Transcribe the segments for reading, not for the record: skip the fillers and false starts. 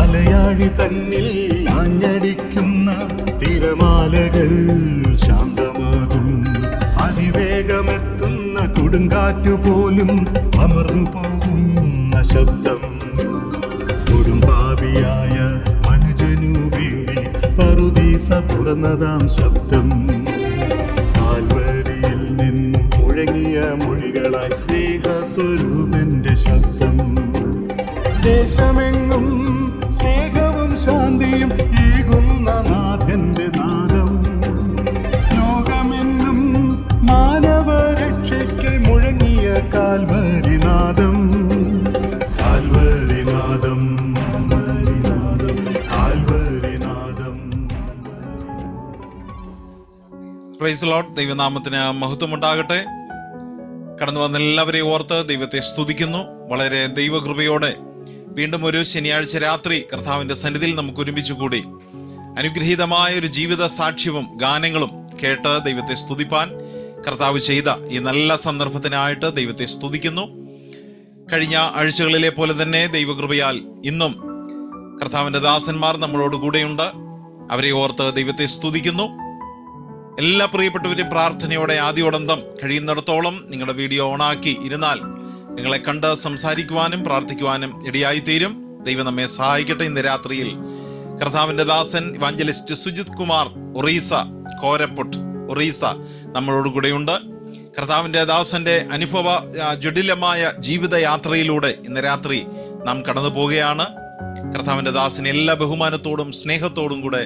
അലയാഴി തന്നിൽ ആഞ്ഞടിക്കുന്ന തിരമാലകൾ ശാന്തമാകും. അതിവേഗമെത്തുന്ന കൊടുങ്കാറ്റുപോലും അമർന്നു പോകുന്ന ശബ്ദം. കൊടുമ്പാവിയായ മനുജനു വേണ്ടി പറുദീസ തുറന്നതാം ശബ്ദം. കാൽവരിയിൽ നിന്നും മുഴങ്ങിയ മൊഴികളായി സ്നേഹസ്വരൂപന്റെ ശബ്ദം. ദേശമെങ്ങും സ്നേഹവും ശാന്തിയും ഏകുന്ന നാഥന്റെ നാദം. ലോകമെന്നും മാനവരക്ഷയ്ക്ക് മുഴങ്ങിയ കാൽവരിനാദം. കാൽവരിനാദം, കാൽവരിനാദം. Praise Lord. ദൈവനാമത്തിന് മഹത്വമുണ്ടാകട്ടെ. കടന്നു വന്ന എല്ലാവരെയും ഓർത്ത് ദൈവത്തെ സ്തുതിക്കുന്നു. വളരെ ദൈവകൃപയോടെ വീണ്ടും ഒരു ശനിയാഴ്ച രാത്രി കർത്താവിന്റെ സന്നിധിയിൽ നമുക്ക് ഒരുമിച്ച് കൂടി അനുഗ്രഹീതമായ ഒരു ജീവിത സാക്ഷ്യവും ഗാനങ്ങളും കേട്ട് ദൈവത്തെ സ്തുതിപ്പാൻ കർത്താവ് ചെയ്ത ഈ നല്ല സന്ദർഭത്തിനായിട്ട് ദൈവത്തെ സ്തുതിക്കുന്നു. കഴിഞ്ഞ ആഴ്ചകളിലെ പോലെ തന്നെ ദൈവകൃപയാൽ ഇന്നും കർത്താവിന്റെ ദാസന്മാർ നമ്മളോട് കൂടെയുണ്ട്. അവരെ ഓർത്ത് ദൈവത്തെ സ്തുതിക്കുന്നു. എല്ലാ പ്രിയപ്പെട്ടവരും പ്രാർത്ഥനയോടെ ആദ്യോടന്തം കഴിയുന്നിടത്തോളം നിങ്ങളുടെ വീഡിയോ ഓണാക്കി ഇരുന്നാൽ നിങ്ങളെ കണ്ട് സംസാരിക്കുവാനും പ്രാർത്ഥിക്കുവാനും ഇടയായിത്തീരും. ദൈവം നമ്മെ സഹായിക്കട്ടെ. ഇന്ന് രാത്രിയിൽ കർത്താവിന്റെ ദാസൻ ഇവാഞ്ചലിസ്റ്റ് സുജിത് കുമാർ ഒറീസ, കോരപ്പൊട്ട് ഒറീസ നമ്മളോട് കൂടെയുണ്ട്. കർത്താവിന്റെ ദാസന്റെ അനുഭവ ജടിലമായ ജീവിതയാത്രയിലൂടെ ഇന്ന് രാത്രി നാം കടന്നു പോവുകയാണ്. കർത്താവിന്റെ ദാസനെ എല്ലാ ബഹുമാനത്തോടും സ്നേഹത്തോടും കൂടെ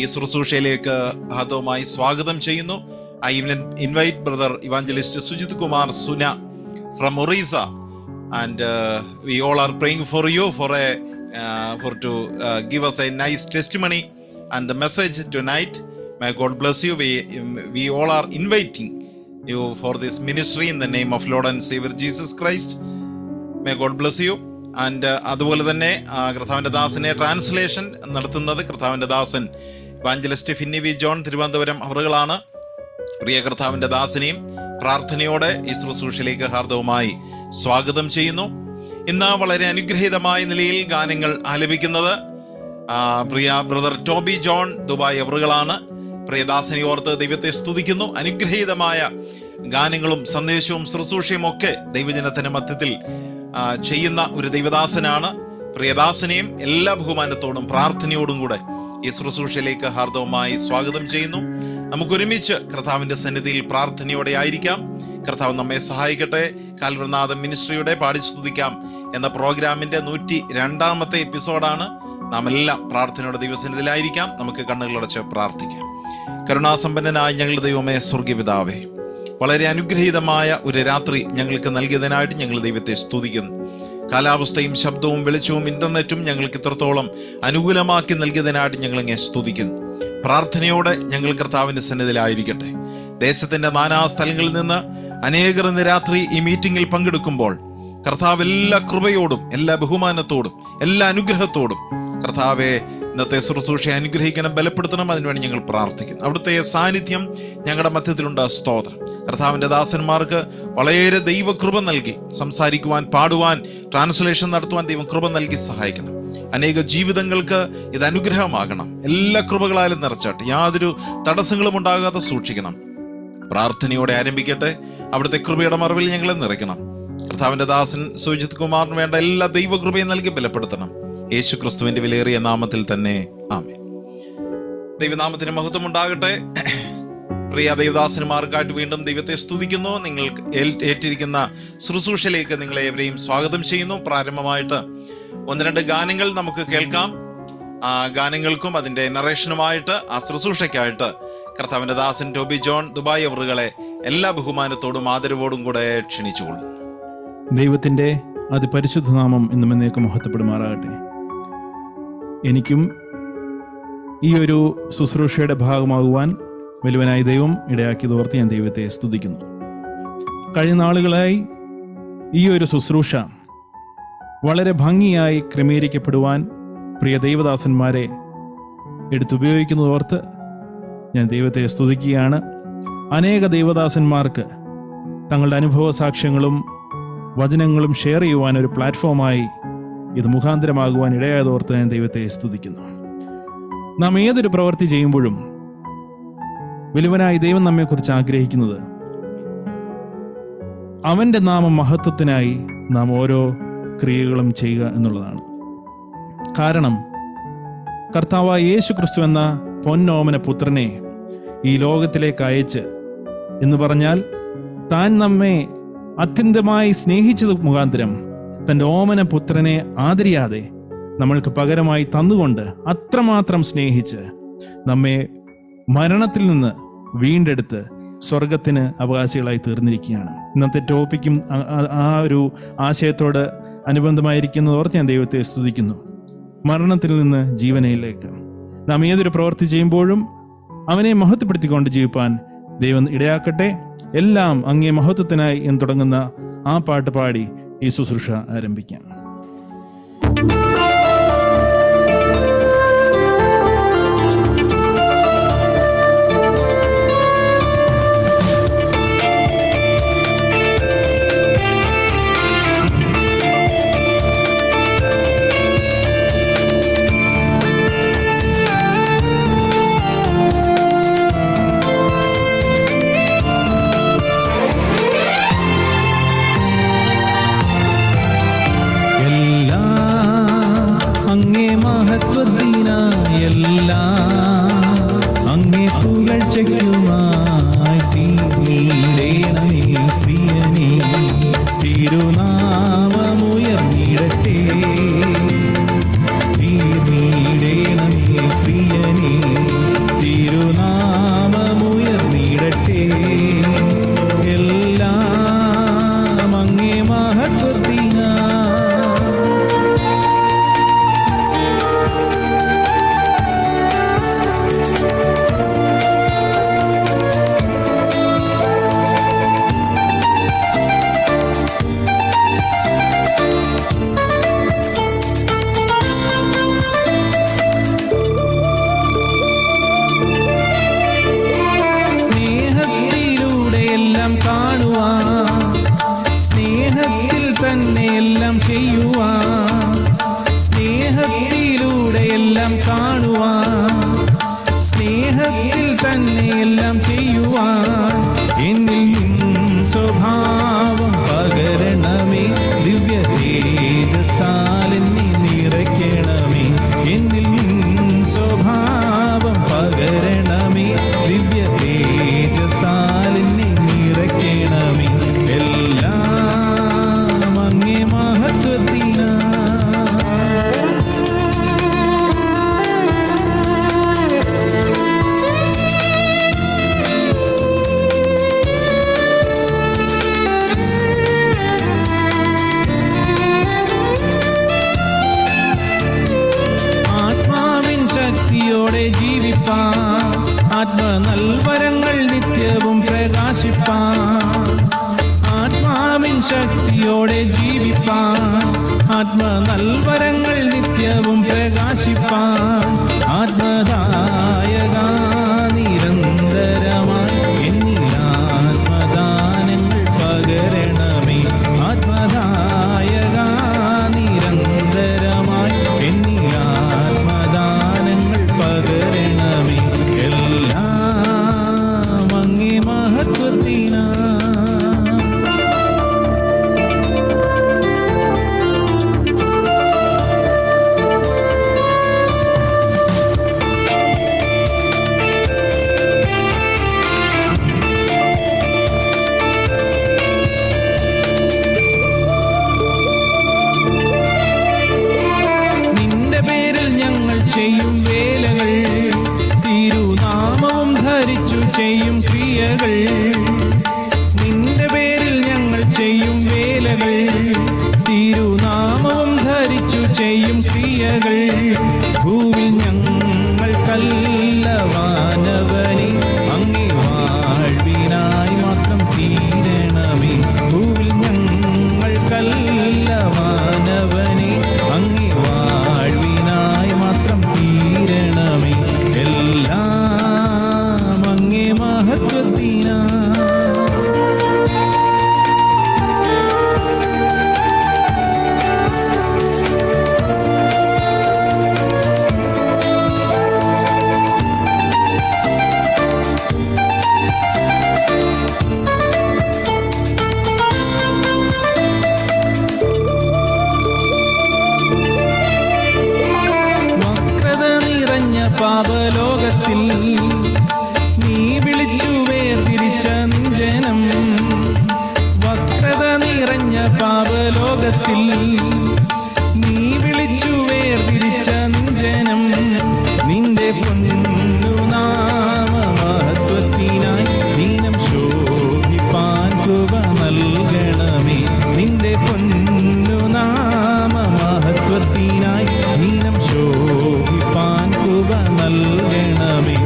ഈ ശുശ്രൂഷയിലേക്ക് ആദരവുമായി സ്വാഗതം ചെയ്യുന്നു. I invite brother evangelist Sujit Kumar Suna from Orissa, and we all are praying for you to give us a nice testimony and the message tonight. May God bless you. We all are inviting you for this ministry in the name of Lord and Savior Jesus Christ. May God bless you. And അതുപോലെ തന്നെ കർത്താവിന്റെ ദാസനെ translation നടത്തുന്നത് കർത്താവിന്റെ ദാസൻ evangelist Finny V John Thiruvananthapuram അവറുകളാണ്. പ്രിയ കർത്താവിന്റെ ദാസനെയും പ്രാർത്ഥനയോടെ ഈ ശുശ്രൂഷയിലേക്ക് ഹാർദവുമായി സ്വാഗതം ചെയ്യുന്നു. ഇന്ന് വളരെ അനുഗ്രഹീതമായ നിലയിൽ ഗാനങ്ങൾ ആലപിക്കുന്നത് പ്രിയ ബ്രദർ ടോബി ജോൺ ദുബായ് അവറുകളാണ്. പ്രിയദാസനെ ഓർത്ത് ദൈവത്തെ സ്തുതിക്കുന്നു. അനുഗ്രഹീതമായ ഗാനങ്ങളും സന്ദേശവും ശുശ്രൂഷയും ഒക്കെ ദൈവജനത്തിന്റെ മധ്യത്തിൽ ചെയ്യുന്ന ഒരു ദൈവദാസനാണ്. പ്രിയദാസനെയും എല്ലാ ബഹുമാനത്തോടും പ്രാർത്ഥനയോടും കൂടെ ഈ ശുശ്രൂഷയിലേക്ക് ഹാർദവുമായി സ്വാഗതം ചെയ്യുന്നു. നമുക്കൊരുമിച്ച് കർത്താവിന്റെ സന്നിധിയിൽ പ്രാർത്ഥനയോടെ ആയിരിക്കാം. കർത്താവ് നമ്മെ സഹായിക്കട്ടെ. കാൽവരിനാഥം മിനിസ്ട്രിയുടെ പാടിസ്തുതിക്കാം എന്ന പ്രോഗ്രാമിന്റെ 102ാമത്തെ എപ്പിസോഡാണ്. നാം എല്ലാം പ്രാർത്ഥനയോടെ ദൈവസന്നിധിയിലായിരിക്കാം. നമുക്ക് കണ്ണുകളടച്ച് പ്രാർത്ഥിക്കാം. കരുണാസമ്പന്നനായ ഞങ്ങളുടെ ദൈവമേ, സ്വർഗ്ഗപിതാവേ, വളരെ അനുഗ്രഹീതമായ ഒരു രാത്രി ഞങ്ങൾക്ക് നൽകിയതിനായിട്ട് ഞങ്ങൾ ദൈവത്തെ സ്തുതിക്കുന്നു. കാലാവസ്ഥയും ശബ്ദവും വെളിച്ചവും ഇന്റർനെറ്റും ഞങ്ങൾക്ക് ഇത്രത്തോളം അനുകൂലമാക്കി നൽകിയതിനായിട്ട് ഞങ്ങൾ അങ്ങേ സ്തുതിക്കുന്നു. പ്രാർത്ഥനയോടെ ഞങ്ങൾ കർത്താവിന്റെ സന്നിധിയിലായിരിക്കട്ടെ. ദേശത്തിന്റെ നാനാ സ്ഥലങ്ങളിൽ നിന്ന് അനേകർ ഇന്ന് രാത്രി ഈ മീറ്റിംഗിൽ പങ്കെടുക്കുമ്പോൾ കർത്താവ് എല്ലാ കൃപയോടും എല്ലാ ബഹുമാനത്തോടും എല്ലാ അനുഗ്രഹത്തോടും കർത്താവെ ഇന്നത്തെ ശുശ്രൂഷയെ അനുഗ്രഹിക്കണം, ബലപ്പെടുത്തണം. അതിനുവേണ്ടി ഞങ്ങൾ പ്രാർത്ഥിക്കുന്നു. അവിടുത്തെ സാന്നിധ്യം ഞങ്ങളുടെ മധ്യത്തിലുണ്ട്. സ്തോത്രം. കർത്താവിന്റെ ദാസന്മാർക്ക് വളരെ ദൈവകൃപ നൽകി സംസാരിക്കുവാൻ, പാടുവാൻ, ട്രാൻസ്ലേഷൻ നടത്തുവാൻ ദൈവം കൃപ നൽകി സഹായിക്കണം. അനേക ജീവിതങ്ങൾക്ക് ഇത് അനുഗ്രഹമാകണം. എല്ലാ കൃപകളാലും നിറച്ചാട്ട് യാതൊരു തടസ്സങ്ങളും ഉണ്ടാകാതെ സൂക്ഷിക്കണം. പ്രാർത്ഥനയോടെ ആരംഭിക്കട്ടെ. അവിടുത്തെ കൃപയുടെ മറവിൽ ഞങ്ങളെ നിറയ്ക്കണം. കർത്താവിന്റെ ദാസൻ സുജിത് കുമാറിന് വേണ്ട എല്ലാ ദൈവകൃപയും നൽകി ബലപ്പെടുത്തണം. യേശു ക്രിസ്തുവിന്റെ വിലയേറിയ നാമത്തിൽ തന്നെ ആമേൻ. ദൈവനാമത്തിന് മഹത്വം ഉണ്ടാകട്ടെ. പ്രിയ ദൈവദാസന്മാർക്കായിട്ട് വീണ്ടും ദൈവത്തെ സ്തുതിക്കുന്നു. നിങ്ങൾ ഏറ്റിരിക്കുന്ന ശുശ്രൂഷയിലേക്ക് നിങ്ങളെ ഏവരെയും സ്വാഗതം ചെയ്യുന്നു. പ്രാരംഭമായിട്ട് 1-2 ഗാനങ്ങൾ നമുക്ക് കേൾക്കാം. ആ ഗാനങ്ങൾക്കും അതിന്റെ നറേഷനുമായിട്ട് ആ ശുശ്രൂഷയ്ക്കായിട്ട് കർത്താവിന്റെ ദാസൻ ടോബി ജോൺ ദുബായ് അവറുകളെ എല്ലാ ബഹുമാനത്തോടും ആദരവോടും കൂടെ ക്ഷണിച്ചുകൊള്ളുന്നു. ദൈവത്തിന്റെ അതിപരിശുദ്ധ നാമം ഇന്നും എന്നേക്കും മഹത്വപ്പെടുമാറാകട്ടെ. എനിക്കും ഈ ഒരു ശുശ്രൂഷയുടെ ഭാഗമാകുവാൻ വലുവനായ ദൈവം ഇടയാക്കിയതോർത്ത് ഞാൻ ദൈവത്തെ സ്തുതിക്കുന്നു. കഴിഞ്ഞ നാളുകളായി ഈ ഒരു ശുശ്രൂഷ വളരെ ഭംഗിയായി ക്രമീകരിക്കപ്പെടുവാൻ പ്രിയ ദൈവദാസന്മാരെ എടുത്തുപയോഗിക്കുന്നതോർത്ത് ഞാൻ ദൈവത്തെ സ്തുതിക്കുകയാണ്. അനേക ദൈവദാസന്മാർക്ക് തങ്ങളുടെ അനുഭവ സാക്ഷ്യങ്ങളും വചനങ്ങളും ഷെയർ ചെയ്യുവാൻ ഒരു പ്ലാറ്റ്ഫോമായി ഇത് മുഖാന്തരമാകുവാൻ ഇടയായതോർത്ത് ഞാൻ ദൈവത്തെ സ്തുതിക്കുന്നു. നാം ഏതൊരു പ്രവൃത്തി ചെയ്യുമ്പോഴും വലുവനായി ദൈവം നമ്മെക്കുറിച്ച് ആഗ്രഹിക്കുന്നത് അവൻ്റെ നാമം മഹത്വത്തിനായി നാം ഓരോ ക്രിയകളും ചെയ്യുക എന്നുള്ളതാണ്. കാരണം കർത്താവായ യേശു ക്രിസ്തു എന്ന പൊന്നോമന പുത്രനെ ഈ ലോകത്തിലേക്ക് അയച്ച് എന്ന് പറഞ്ഞാൽ താൻ നമ്മെ അത്യന്തമായി സ്നേഹിച്ചത് മുഖാന്തരം തൻ്റെ ഓമന പുത്രനെ ആദരിയാതെ നമ്മൾക്ക് പകരമായി തന്നുകൊണ്ട് അത്രമാത്രം സ്നേഹിച്ച് നമ്മെ മരണത്തിൽ നിന്ന് വീണ്ടെടുത്ത് സ്വർഗത്തിന് അവകാശികളായി തീർന്നിരിക്കുകയാണ്. ഇന്നത്തെ ടോപ്പിക്കും ആ ഒരു ആശയത്തോട് അനുബന്ധമായിരിക്കുന്നതോർത്ത് ഞാൻ ദൈവത്തെ സ്തുതിക്കുന്നു. മരണത്തിൽ നിന്ന് ജീവനയിലേക്ക് നാം ഏതൊരു പ്രവൃത്തി ചെയ്യുമ്പോഴും അവനെ മഹത്വപ്പെടുത്തിക്കൊണ്ട് ജീവിപ്പാൻ ദൈവം ഇടയാക്കട്ടെ. എല്ലാം അങ്ങേ മഹത്വത്തിനായി എന്ന് തുടങ്ങുന്ന ആ പാട്ട് പാടി ഈ ശുശ്രൂഷ ആരംഭിക്കാം. ആത്മനൽവരങ്ങൾ നിത്യവും പ്രകാശിപ്പാൻ, ആത്മാവിൻ ശക്തിയോടെ ജീവിപ്പാൻ, ആത്മനൽവരങ്ങൾ നിത്യവും പ്രകാശിപ്പാൻ, ആത്മദായക നിരന്തരമായി എന്നിൽ ആത്മദാനങ്ങൾ പകരണമേ, ആത്മദായക നിരന്തരമായി എന്നിൽ ആത്മദാനങ്ങൾ പകരണമേ, എല്ലാം അങ്ങേ മഹത്വത്തിനാ. ചെയ്യും വേലകൾ, തിരുനാമവും ധരിച്ചു ചെയ്യും ക്രിയകൾ, നിന്റെ പേരിൽ ഞങ്ങൾ ചെയ്യും വേലകൾ, തിരുനാമവും ധരിച്ചു ചെയ്യും ക്രിയകൾ, ഭൂവിൽ ഞങ്ങൾക്കല്ല വാനവനെ അങ്ങേ വാഴ്വിനായി മാത്രം തീരണമേ, ഭൂവിൽ ഞങ്ങൾക്കല്ല വാനവനെ അങ്ങേ വാഴ്വിനായി മാത്രം തീരണമേ, എല്ലാം അങ്ങേ മഹത്വത്തിനാ. പാപലോകത്തിൽ നീ വിളിച്ചു വേർതിരിച്ച ജനം. വക്രത നിറഞ്ഞ പാപലോകത്തിൽ നീ വിളിച്ചു വേർതിരിച്ച ജനം. നിന്റെ പൊന്നുനാമ മഹത്വത്തിനായി ദീനം ശോഭിപ്പാൻ കൃപ നൽകണമേ. നിന്റെ പൊന്നുനാമ മഹത്വത്തിനായി ദീനം ശോഭിപ്പാൻ കൃപ നൽകണമേ.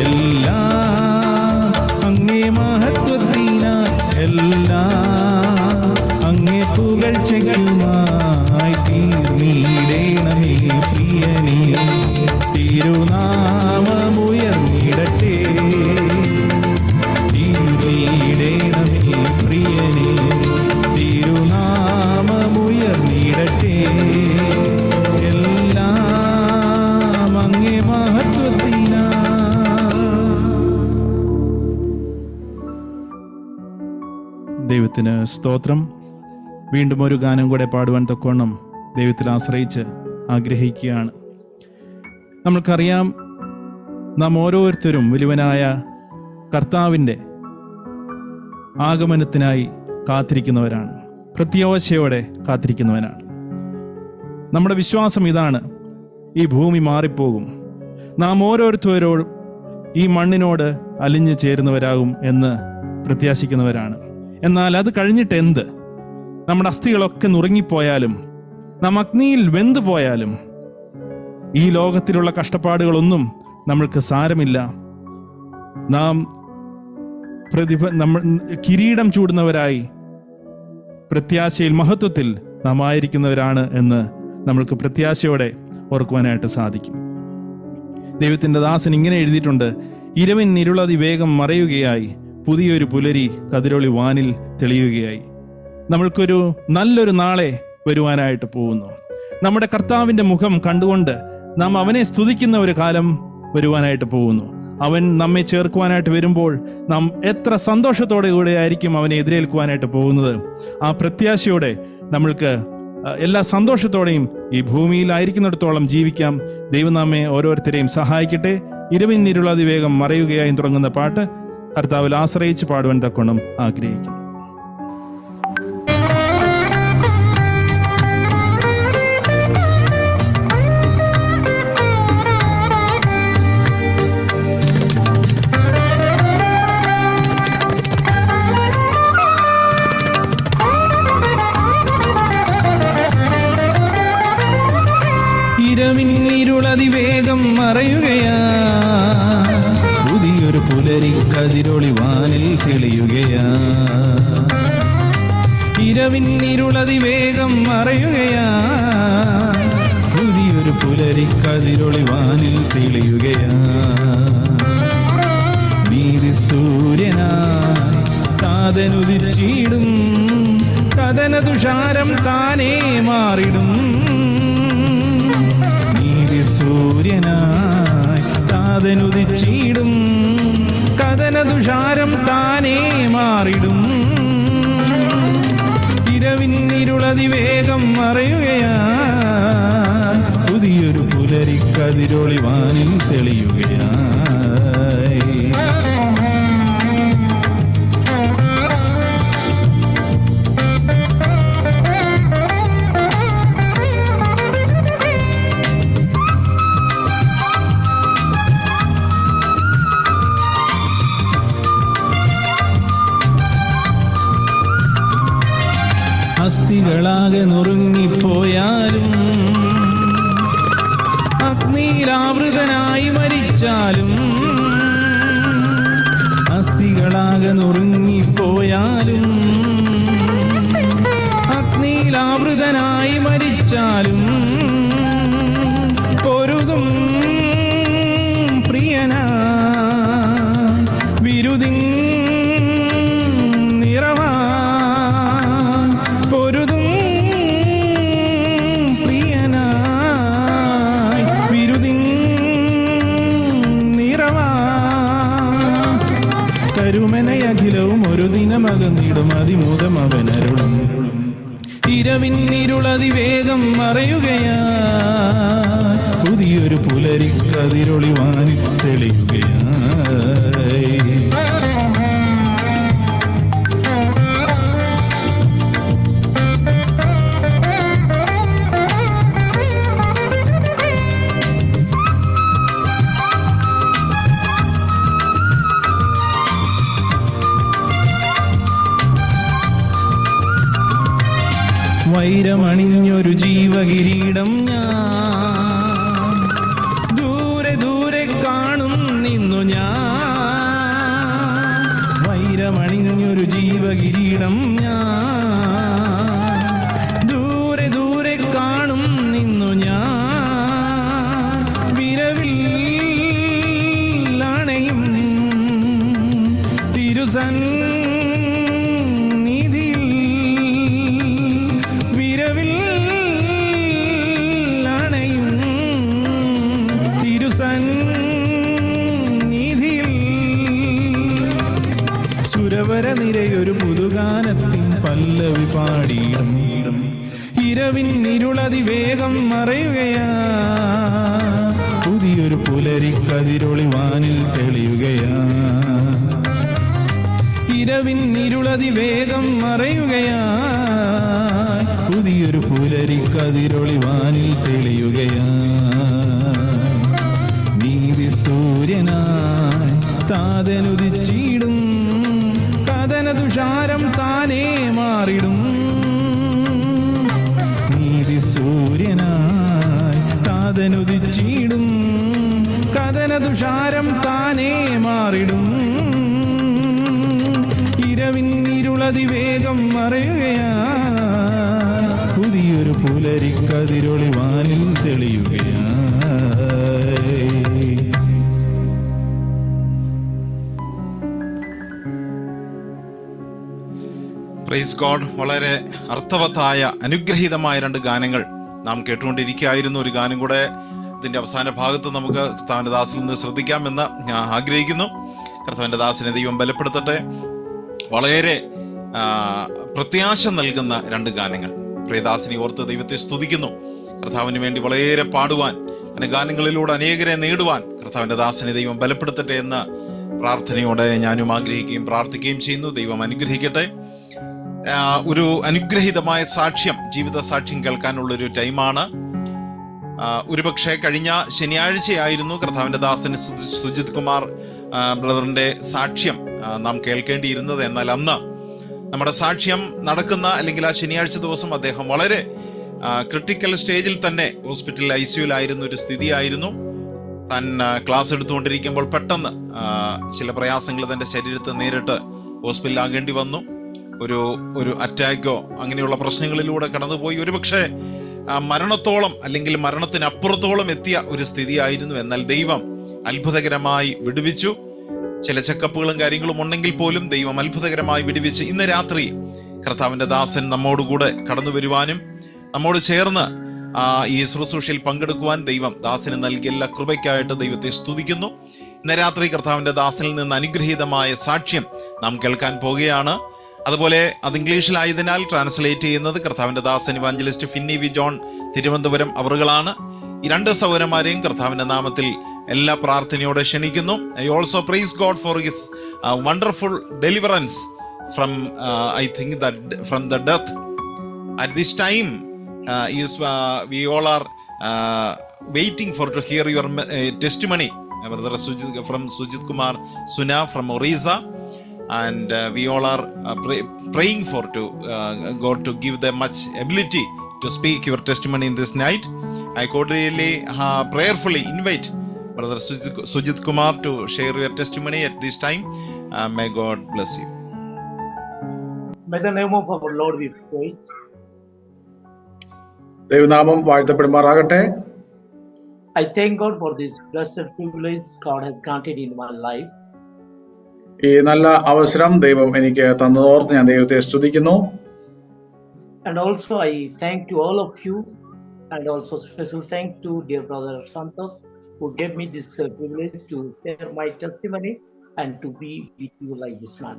എല്ലാം അങ്ങേ മഹത്വത്തിനായി, എല്ലാം അങ്ങേ പുകഴ്ചയ്ക്കുമായി തീർന്നിടണമേ പ്രിയനേ. തിരുനാമമുയർന്നിടട്ടെ, തീർന്നിടണമേ പ്രിയനേ. തിരുനാമമുയർന്നിടട്ടെ, എല്ലാം അങ്ങേ മഹത്വത്തിനാ. ദൈവത്തിന് സ്തോത്രം. വീണ്ടും ഒരു ഗാനം കൂടെ പാടുവാൻ തക്കോണം ദൈവത്തിൽ ആശ്രയിച്ച് ആഗ്രഹിക്കുകയാണ്. നമ്മൾക്കറിയാം, നാം ഓരോരുത്തരും വലിയവനായ കർത്താവിൻ്റെ ആഗമനത്തിനായി കാത്തിരിക്കുന്നവരാണ്, പ്രത്യാശയോടെ കാത്തിരിക്കുന്നവരാണ്. നമ്മുടെ വിശ്വാസം ഇതാണ്: ഈ ഭൂമി മാറിപ്പോകും, നാം ഓരോരുത്തരോടും ഈ മണ്ണിനോട് അലിഞ്ഞു ചേരുന്നവരാകും എന്ന് പ്രത്യാശിക്കുന്നവരാണ്. എന്നാൽ അത് കഴിഞ്ഞിട്ട് എന്ത്? നമ്മുടെ അസ്ഥികളൊക്കെ നുറുങ്ങിപ്പോയാലും, നാം അഗ്നിയിൽ വെന്തു പോയാലും, ഈ ലോകത്തിലുള്ള കഷ്ടപ്പാടുകളൊന്നും നമ്മൾക്ക് സാരമില്ല. നാം നമ്മൾ കിരീടം ചൂടുന്നവരായി പ്രത്യാശയിൽ, മഹത്വത്തിൽ നാം ആയിരിക്കുന്നവരാണ് എന്ന് നമ്മൾക്ക് പ്രത്യാശയോടെ ഓർക്കുവാനായിട്ട് സാധിക്കും. ദൈവത്തിൻ്റെ ദാസൻ ഇങ്ങനെ എഴുതിയിട്ടുണ്ട്: ഇരവിൻ ഇരുളതി വേഗം മറയുകയായി, പുതിയൊരു പുലരി കതിരൊളി വാനിൽ തെളിയുകയായി. നമ്മൾക്കൊരു നല്ലൊരു നാളെ വരുവാനായിട്ട് പോകുന്നു. നമ്മുടെ കർത്താവിൻ്റെ മുഖം കണ്ടുകൊണ്ട് നാം അവനെ സ്തുതിക്കുന്ന ഒരു കാലം വരുവാനായിട്ട് പോകുന്നു. അവൻ നമ്മെ ചേർക്കുവാനായിട്ട് വരുമ്പോൾ നാം എത്ര സന്തോഷത്തോടെ കൂടെ ആയിരിക്കും അവനെ എതിരേൽക്കുവാനായിട്ട് പോകുന്നത്. ആ പ്രത്യാശയോടെ നമ്മൾക്ക് എല്ലാ സന്തോഷത്തോടെയും ഈ ഭൂമിയിലായിരിക്കുന്നിടത്തോളം ജീവിക്കാം. ദൈവം നമ്മെ ഓരോരുത്തരെയും സഹായിക്കട്ടെ. ഇരുളിൻ വേഗം മറയുകയായി തുടങ്ങുന്ന പാട്ട് കർത്താവിൽ ആശ്രയിച്ച് പാടുവാൻ തക്കോണം ആഗ്രഹിക്കുന്നു. ഇരുളതിവേഗം മറയുകയാ, പുതിയൊരു പുലരി കതിരൊളി വാനിൽ തെളിയുകയാ. ഇരുളതിവേഗം മറയുകയാ, പുതിയൊരു പുലരി കതിരൊളി വാനിൽ തെളിയുകയാ. നീതി സൂര്യനായി താതനുദിച്ചിടും, കഥന തുഷാരം താനേ മാറിടും. സൂര്യനായി താതനുദിച്ചിടും, കഥന തുഷാരം താനേ മാറിടും. ഇരുളതിവേഗം മറയുകയാ, പുതിയൊരു പുലരി കതിരൊളി വാനിൽ തെളിയുകയാ. അസ്ഥികളാകെ നുറുങ്ങിപ്പോയാലും, അഗ്നിയിലാവൃതനായി മരിച്ചാലും, അസ്ഥികളാകെ നുറുങ്ങിപ്പോയാലും, അഗ്നിയിലാവൃതനായി മരിച്ചാലും, പൊരുതും പ്രിയനാ വിരുദിൻ കരുമനയഖിലവും ഒരു ദിനമകന്നിടും അതിമൂതം അവനരുളും. ഇരുളതിവേഗം മറയുകയാ, പുതിയ പുതിയൊരു പുലരിക്കതിരൊളി വാനിൽ തെളിയുകയായി. വൈരമണിഞ്ഞൊരു ജീവകിരീടം ഞാൻ ദൂരെ ദൂരെ കാണും നിന്നു ഞാൻ. വൈരമണിഞ്ഞൊരു ജീവകിരീടം ഞാൻ ദൂരെ ദൂരെ കാണും നിന്നു ഞാൻ. വിരവിൽ അണയും തിരുസൻ നിരയൊരു പുതുഗാനത്തിൻ പല്ലവി പാടിയിടും. ഇരവിൻ ഇരുളതി വേഗം മറയുകയാ, പുതിയൊരു പുലരിക്കതിരൊളി വാനിൽ തെളിയുകയാ. ഇരവിൻ ഇരുളതി വേഗം മറയുകയാ, പുതിയൊരു പുലരിക്കതിരൊളി വാനിൽ തെളിയുകയാ. നീതി സൂര്യനായി താതനുദിച്ചിടും, തുഷാരം താനേ മാറിടും. നീതി സൂര്യനായി താതനുദിച്ചിടും, കഥന തുഷാരം താനേ മാറിടും. ഇരവിൻ ഇരുളതി വേഗം മറയുകയാ, പുതിയൊരു പുലരിക്കതിരൊളി വാനിൽ തെളിയുകയാ. Praise God. വളരെ അർത്ഥവത്തായ അനുഗ്രഹീതമായ രണ്ട് ഗാനങ്ങൾ നാം കേട്ടുകൊണ്ടിരിക്കുകയായിരുന്നു. ഒരു ഗാനം കൂടെ ഇതിൻ്റെ അവസാന ഭാഗത്ത് നമുക്ക് കർത്താവിൻ്റെ ദാസിൽ നിന്ന് ശ്രദ്ധിക്കാമെന്ന് ഞാൻ ആഗ്രഹിക്കുന്നു. കർത്താവിൻ്റെ ദാസിനെ ദൈവം ബലപ്പെടുത്തട്ടെ. വളരെ പ്രത്യാശ നൽകുന്ന രണ്ട് ഗാനങ്ങൾ. പ്രിയദാസിനെ ഓർത്ത് ദൈവത്തെ സ്തുതിക്കുന്നു. കർത്താവിന് വേണ്ടി വളരെ പാടുവാൻ, ഗാനങ്ങളിലൂടെ അനേകരെ നേടുവാൻ കർത്താവിൻ്റെ ദാസിനെ ദൈവം ബലപ്പെടുത്തട്ടെ എന്ന പ്രാർത്ഥനയോടെ ഞാനും ആഗ്രഹിക്കുകയും പ്രാർത്ഥിക്കുകയും ചെയ്യുന്നു. ദൈവം അനുഗ്രഹിക്കട്ടെ. ഒരു അനുഗ്രഹീതമായ സാക്ഷ്യം, ജീവിത സാക്ഷ്യം കേൾക്കാനുള്ളൊരു ടൈമാണ്. ഒരുപക്ഷെ കഴിഞ്ഞ ശനിയാഴ്ചയായിരുന്നു കർത്താവിൻ്റെ ദാസൻ സുജിത് കുമാർ ബ്രദറിൻ്റെ സാക്ഷ്യം നാം കേൾക്കേണ്ടിയിരുന്നത്. എന്നാൽ അന്ന് നമ്മുടെ സാക്ഷ്യം നടക്കുന്ന അല്ലെങ്കിൽ ആ ശനിയാഴ്ച ദിവസം അദ്ദേഹം വളരെ ക്രിട്ടിക്കൽ സ്റ്റേജിൽ തന്നെ ഹോസ്പിറ്റലിൽ ICUലായിരുന്ന ഒരു സ്ഥിതിയായിരുന്നു. താൻ ക്ലാസ് എടുത്തുകൊണ്ടിരിക്കുമ്പോൾ പെട്ടെന്ന് ചില പ്രയാസങ്ങൾ തൻ്റെ ശരീരത്തെ നേരിട്ട് ഹോസ്പിറ്റലിലാകേണ്ടി വന്നു. ഒരു അറ്റാക്കോ അങ്ങനെയുള്ള പ്രശ്നങ്ങളിലൂടെ കടന്നുപോയി. ഒരുപക്ഷെ മരണത്തോളം അല്ലെങ്കിൽ മരണത്തിനപ്പുറത്തോളം എത്തിയ ഒരു സ്ഥിതിയായിരുന്നു. എന്നാൽ ദൈവം അത്ഭുതകരമായി വിടുവിച്ചു. ചില ചെക്കപ്പുകളും കാര്യങ്ങളും ഉണ്ടെങ്കിൽ പോലും ദൈവം അത്ഭുതകരമായി വിടുവിച്ച് ഇന്ന് രാത്രി കർത്താവിൻ്റെ ദാസൻ നമ്മോടുകൂടെ കടന്നു വരുവാനും നമ്മോട് ചേർന്ന് ഈ ശുശ്രൂഷയിൽ പങ്കെടുക്കുവാൻ ദൈവം ദാസന് നൽകിയ എല്ലാ കൃപയ്ക്കായിട്ട് ദൈവത്തെ സ്തുതിക്കുന്നു. ഇന്ന് രാത്രി കർത്താവിൻ്റെ ദാസനിൽ നിന്ന് അനുഗ്രഹീതമായ സാക്ഷ്യം നാം കേൾക്കാൻ പോകുകയാണ്. അതുപോലെ അത് ഇംഗ്ലീഷിലായതിനാൽ ട്രാൻസ്ലേറ്റ് ചെയ്യുന്നത് കർത്താവിൻ്റെ ദാസൻ evangelist Finny V John Thiruvananthapuram അവറുകളാണ്. ഈ രണ്ട് സഹോദരന്മാരെയും കർത്താവിൻ്റെ നാമത്തിൽ എല്ലാ പ്രാർത്ഥനയോടെ ക്ഷണിക്കുന്നു. I also praise God for his wonderful deliverance from from the death. At this time we all are waiting for to hear your testimony, brother from Sujit Kumar Suna from Orissa, and we all are praying for to God to give them much ability to speak your testimony in this night. I cordially prayerfully invite brother Sujit Kumar to share your testimony at this time. May God bless you. May the name of our Lord be praised. ദൈവനാമം വാഴ്ത്തപ്പെടുമാറാകട്ടെ. I thank God for this blessed privilege God has granted in my life. ഈ നല്ല അവസരം ദൈവം എനിക്ക് തന്നതോർത്ത് ഞാൻ ദൈവത്തെ സ്തുതിക്കുന്നു. And also I thank to all of you, and also special thanks to dear brother Santos who gave me this privilege to share my testimony and to be with you like this man.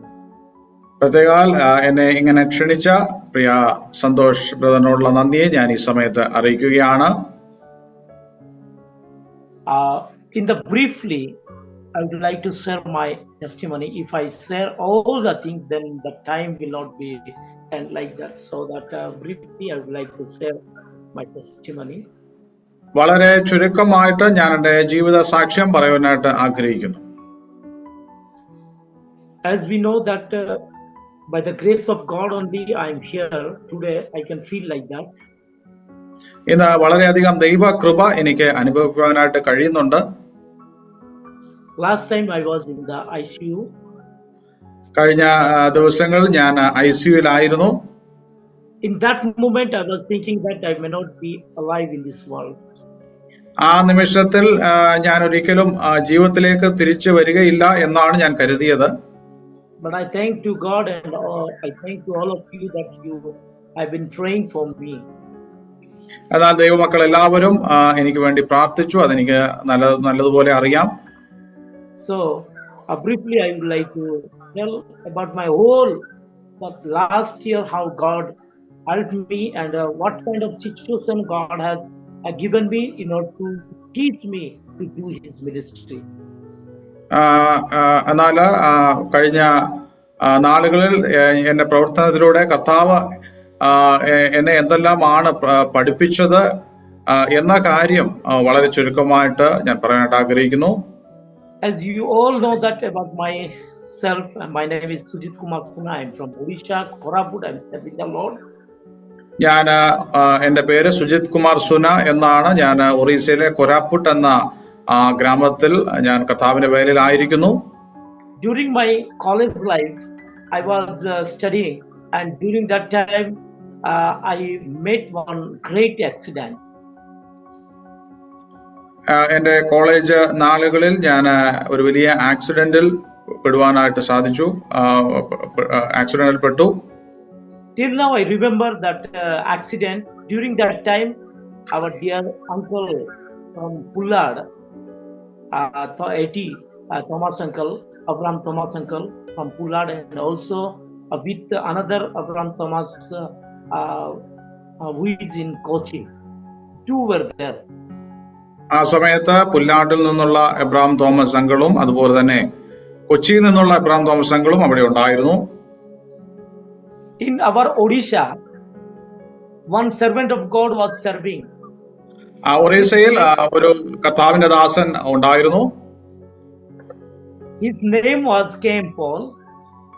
പ്രത്യേകാൽ എന്നെ ഇങ്ങനെ ക്ഷണിച്ച പ്രിയ സന്തോഷ് ബ്രദറിനോടുള്ള നന്ദിയെ ഞാൻ ഈ സമയത്ത് അറിയിക്കുകയാണ്. In the briefly, I would like to share my testimony. If I share all the things, then the time will not be and like that. So that briefly, I would like to share my testimony. വളരെ ചുരുക്കമായിട്ട് ഞാൻ എൻ്റെ ജീവിത സാക്ഷ്യം പറയുവാനായിട്ട് ആഗ്രഹിക്കുന്നു. As we know that by the grace of God only I am here today, I can feel like that. ഇന്ന് വളരെയധികം ദൈവകൃപ എനിക്ക് അനുഭവിക്കുവാനായിട്ട് കഴിയുന്നുണ്ട്. Last time I was in the ICU. കഴിഞ്ഞ ദിവസങ്ങളിൽ ഞാൻ ICU-ലായിരുന്നു. In that moment, I was thinking that I may not be alive in this world. ആ നിമിഷത്തിൽ ഞാൻ ഒരിക്കലും ജീവിതത്തിലേക്ക് തിരിച്ചു വരികയില്ല എന്നാണ് ഞാൻ കരുതിയത്. But I thank to God and I thank to all of you that you have been praying for me. എന്നാൽ ദൈവമക്കൾ എല്ലാവരും എനിക്ക് വേണ്ടി പ്രാർത്ഥിച്ചു. അതെനിക്ക് നല്ലതുപോലെ അറിയാം. So briefly I would like to tell about my whole last year, how God helped me and what kind of situation God has given me in order to teach me to do His ministry. എന്നാൽ കഴിഞ്ഞ നാളുകളിൽ എന്റെ പ്രവർത്തനത്തിലൂടെ കർത്താവ് എന്നെ എന്തെല്ലാമാണ് പഠിപ്പിച്ചത് എന്ന കാര്യം വളരെ ചുരുക്കമായിട്ട് ഞാൻ പറയാനായിട്ട് ആഗ്രഹിക്കുന്നു. As you all know that about myself, my name is Sujit Kumar Suna. I am from Odisha, Koraput. I am serving the Lord. ഞാൻ എൻ്റെ പേര് സുജിത് കുമാർ സുന എന്നാണ്. ഞാൻ ഒറീസയിലെ കൊരാപ്പുട്ട് എന്ന ഗ്രാമത്തിൽ ഞാൻ കർത്താവിന്റെ വേലയിലായിരിക്കുന്നു. During my college life, I was studying, and during that time, I met one great accident. എൻ്റെ കോളേജ് നാളുകളിൽ ഞാൻ ഒരു വലിയ ആക്സിഡന്റിൽ പെടുവാനായിട്ട് സാധിച്ചു. ആക്സിഡന്റിൽ പെട്ടു. Till now, I remember that accident. During that time, our dear uncle from Pullad, Thomas uncle, Abraham Thomas uncle from Pullad, and also with another Abraham Thomas who is in Kochi. Two were there. ആ സമയത്ത് പുല്ലാട്ടിൽ നിന്നുള്ള Abraham Thomas അങ്കിളും അതുപോലെ തന്നെ കൊച്ചിയിൽ നിന്നുള്ള Abraham Thomas അങ്കിളും അവിടെ ഉണ്ടായിരുന്നു. In our Odisha, one servant of God was serving. ഒറീസയിൽ ഒരു കർത്താവിന്റെ ദാസൻ ഉണ്ടായിരുന്നു. His name was K.M. Paul.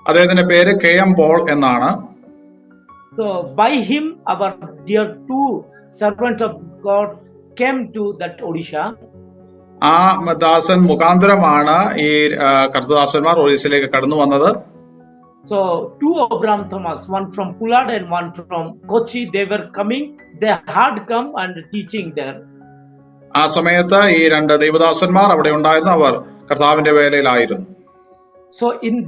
അദ്ദേഹത്തിന്റെ പേര് KM പോൾ എന്നാണ്. So by him, our dear two servants of God came to that Odisha. ആ ദാസൻ മുഖാന്തരമാണ് ഈ കർത്തദാസന്മാർ ഒറീസയിലേക്ക് കടന്നു വന്നത്. So two Abraham Thomas, one from Pullad and one from Kochi, they were coming. They had come and teaching there. ആ സമയത്ത് ഈ രണ്ട് ദൈവദാസന്മാർ അവിടെ ഉണ്ടായിരുന്നു. അവർ കർത്താവിന്റെ വേലയിലായിരുന്നു. So